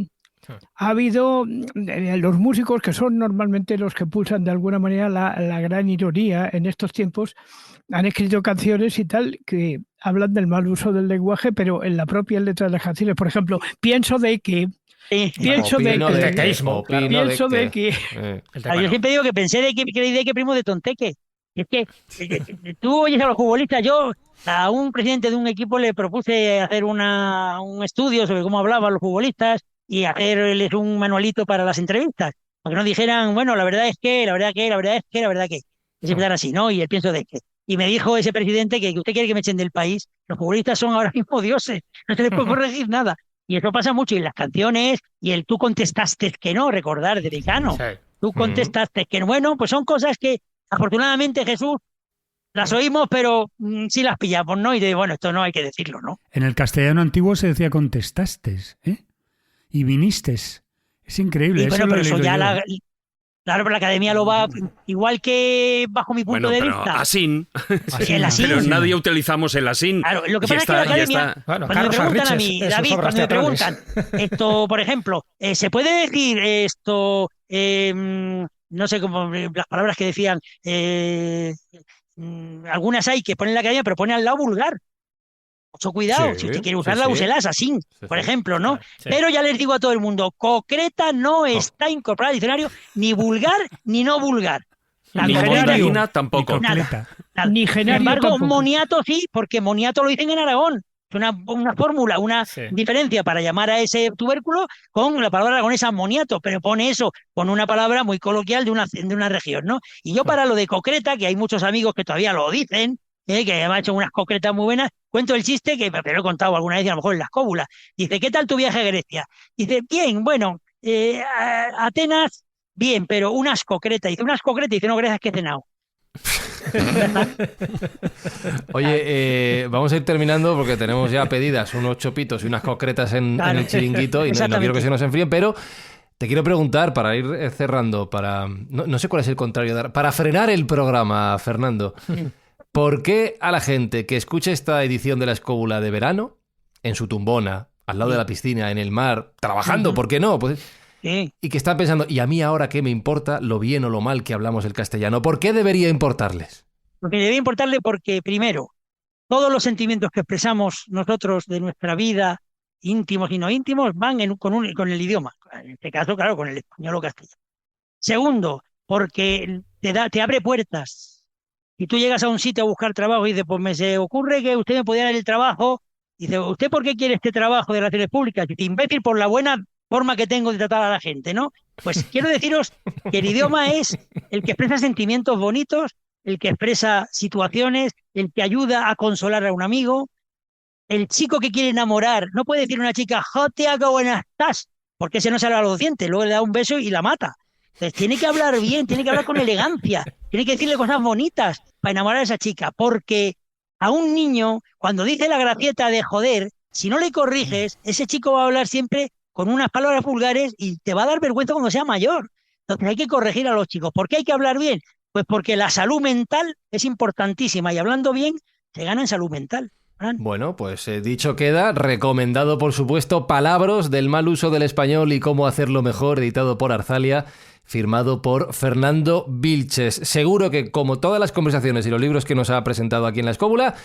ha habido los músicos que son normalmente los que pulsan de alguna manera la gran ironía en estos tiempos, han escrito canciones y tal que hablan del mal uso del lenguaje, pero en la propia letra de las canciones, por ejemplo, pienso de que... Pienso de que... Yo siempre digo que pensé de que primo de tonteque. Es que tú oyes a los futbolistas, yo a un presidente de un equipo le propuse hacer un estudio sobre cómo hablaban los futbolistas y hacerles un manualito para las entrevistas, para que no dijeran, bueno, la verdad es que. Y se quedara así, ¿no? Y el pienso de que. Y me dijo ese presidente que usted quiere que me echen del país, los futbolistas son ahora mismo dioses, no se les puede corregir nada. Y eso pasa mucho y en las canciones, y el tú contestaste que no, recordar de Decano. Sí. Tú contestaste que no. Bueno, pues son cosas que afortunadamente, Jesús, las oímos, pero sí las pillamos, ¿no? Y bueno, esto no hay que decirlo, ¿no? En el castellano antiguo se decía contestaste, y viniste. Es increíble. Sí, pero eso ya claro, pero la academia lo va igual que bajo mi punto de vista. Asín. El asín. Pero nadie utilizamos el asín. Claro, lo que pasa es que la academia, cuando me preguntan a mí, David, cuando me preguntan esto, por ejemplo, ¿se puede decir esto? No sé cómo las palabras que decían. Algunas hay que ponen la academia, pero ponen al lado vulgar. Mucho cuidado, si usted quiere usarla, úselas así, por ejemplo, ¿no? Sí. Pero ya les digo a todo el mundo, concreta no está incorporada al diccionario, ni vulgar ni no vulgar. Ni genario tampoco. Nada. Ni genario Sin embargo, tampoco. moniato sí, porque moniato lo dicen en Aragón. Es una fórmula, una diferencia para llamar a ese tubérculo con la palabra con ese amoniato, pero pone eso con una palabra muy coloquial de una región, ¿no? Y yo para lo de concreta, que hay muchos amigos que todavía lo dicen, que me han hecho unas concretas muy buenas, cuento el chiste que me lo he contado alguna vez, y a lo mejor en la escóbula. Dice, ¿qué tal tu viaje a Grecia? Dice, bien, bueno, Atenas, bien, pero unas concretas. Dice, unas concretas, dice, no, gracias que he cenado. Oye, vamos a ir terminando porque tenemos ya pedidas unos chopitos y unas concretas en el chiringuito y no quiero que se nos enfríen, pero te quiero preguntar para ir cerrando, no sé cuál es el contrario, para frenar el programa, Fernando. ¿Por qué a la gente que escucha esta edición de La Escóbula de verano, en su tumbona, al lado de la piscina, en el mar, trabajando, ¿por qué no? Pues, y que están pensando, ¿y a mí ahora qué me importa lo bien o lo mal que hablamos el castellano? ¿Por qué debería importarles? Porque debería importarle porque, primero, todos los sentimientos que expresamos nosotros de nuestra vida, íntimos y no íntimos, van con el idioma. En este caso, claro, con el español o castellano. Segundo, porque te abre puertas. Si tú llegas a un sitio a buscar trabajo y dices, pues me se ocurre que usted me podría dar el trabajo, dice, ¿usted por qué quiere este trabajo de relaciones públicas? Dice, imbécil, por la buena forma que tengo de tratar a la gente, ¿no? Pues quiero deciros que el idioma es el que expresa sentimientos bonitos, el que expresa situaciones, el que ayuda a consolar a un amigo. El chico que quiere enamorar, no puede decir a una chica, jotea, qué buena estás, porque ese no sale a los dientes, luego le da un beso y la mata. Entonces tiene que hablar bien, tiene que hablar con elegancia, tiene que decirle cosas bonitas para enamorar a esa chica, porque a un niño, cuando dice la gracieta de joder, si no le corriges, ese chico va a hablar siempre con unas palabras vulgares y te va a dar vergüenza cuando sea mayor. Entonces hay que corregir a los chicos. ¿Por qué hay que hablar bien? Pues porque la salud mental es importantísima y hablando bien se gana en salud mental. Bueno, pues dicho queda, recomendado por supuesto, Palabras del mal uso del español y cómo hacerlo mejor, editado por Arzalia, firmado por Fernando Vilches. Seguro que, como todas las conversaciones y los libros que nos ha presentado aquí en La Escóbula,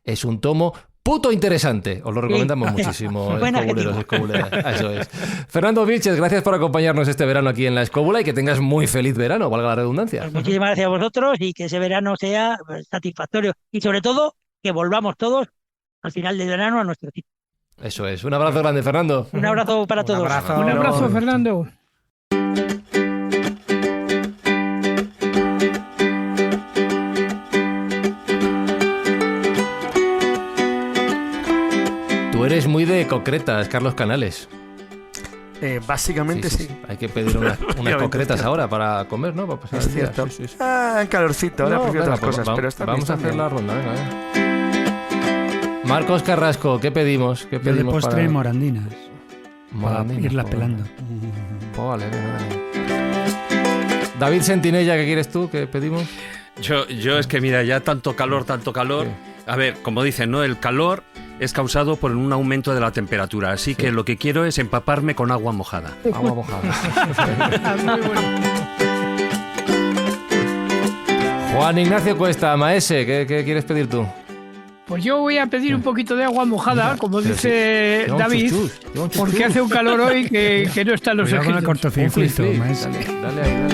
es un tomo puto interesante. Os lo recomendamos muchísimo, escobuleros, escobuleras. Eso es. Fernando Vilches, gracias por acompañarnos este verano aquí en La Escóbula y que tengas muy feliz verano, valga la redundancia. Pues muchísimas gracias a vosotros y que ese verano sea satisfactorio. Y sobre todo, que volvamos todos al final del verano a nuestro sitio. Eso es. Un abrazo grande, Fernando. Un abrazo para todos. Un abrazo, Fernando. Tú eres muy de concretas, Carlos Canales. Básicamente sí. Hay que pedir unas concretas ahora para comer, ¿no? Para pasar es el día. cierto. Sí. En calorcito, ahora prefiero otras cosas, pero vamos a hacer la ronda, venga. Marcos Carrasco, ¿qué pedimos? ¿Qué pedimos de postre para... morandinas. Para irlas pelando. Vale. David Sentinella, ¿qué quieres tú? ¿Qué pedimos? Yo es que mira, ya tanto calor. Sí. A ver, como dicen, ¿no? El calor es causado por un aumento de la temperatura, así que lo que quiero es empaparme con agua mojada. Agua mojada. Muy bueno. Juan Ignacio Cuesta, Maese, ¿qué quieres pedir tú? Pues yo voy a pedir un poquito de agua mojada, como dice David, porque hace un calor hoy que no están los ejemplos. Cortocircuito, dale ahí.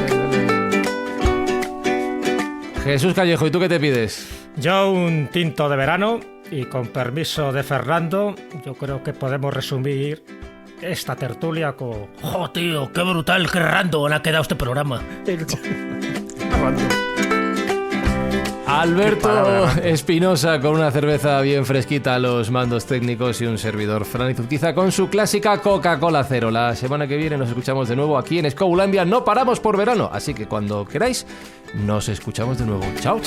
Jesús Callejo, ¿y tú qué te pides? Yo un tinto de verano y con permiso de Fernando, yo creo que podemos resumir esta tertulia con... ¡Jo, tío! ¡Qué brutal, qué random ha quedado este programa! Alberto Espinosa con una cerveza bien fresquita a los mandos técnicos y un servidor, Fran Izuzquiza, con su clásica Coca-Cola Cero. La semana que viene nos escuchamos de nuevo aquí en Escobulandia. No paramos por verano, así que cuando queráis nos escuchamos de nuevo. Chao.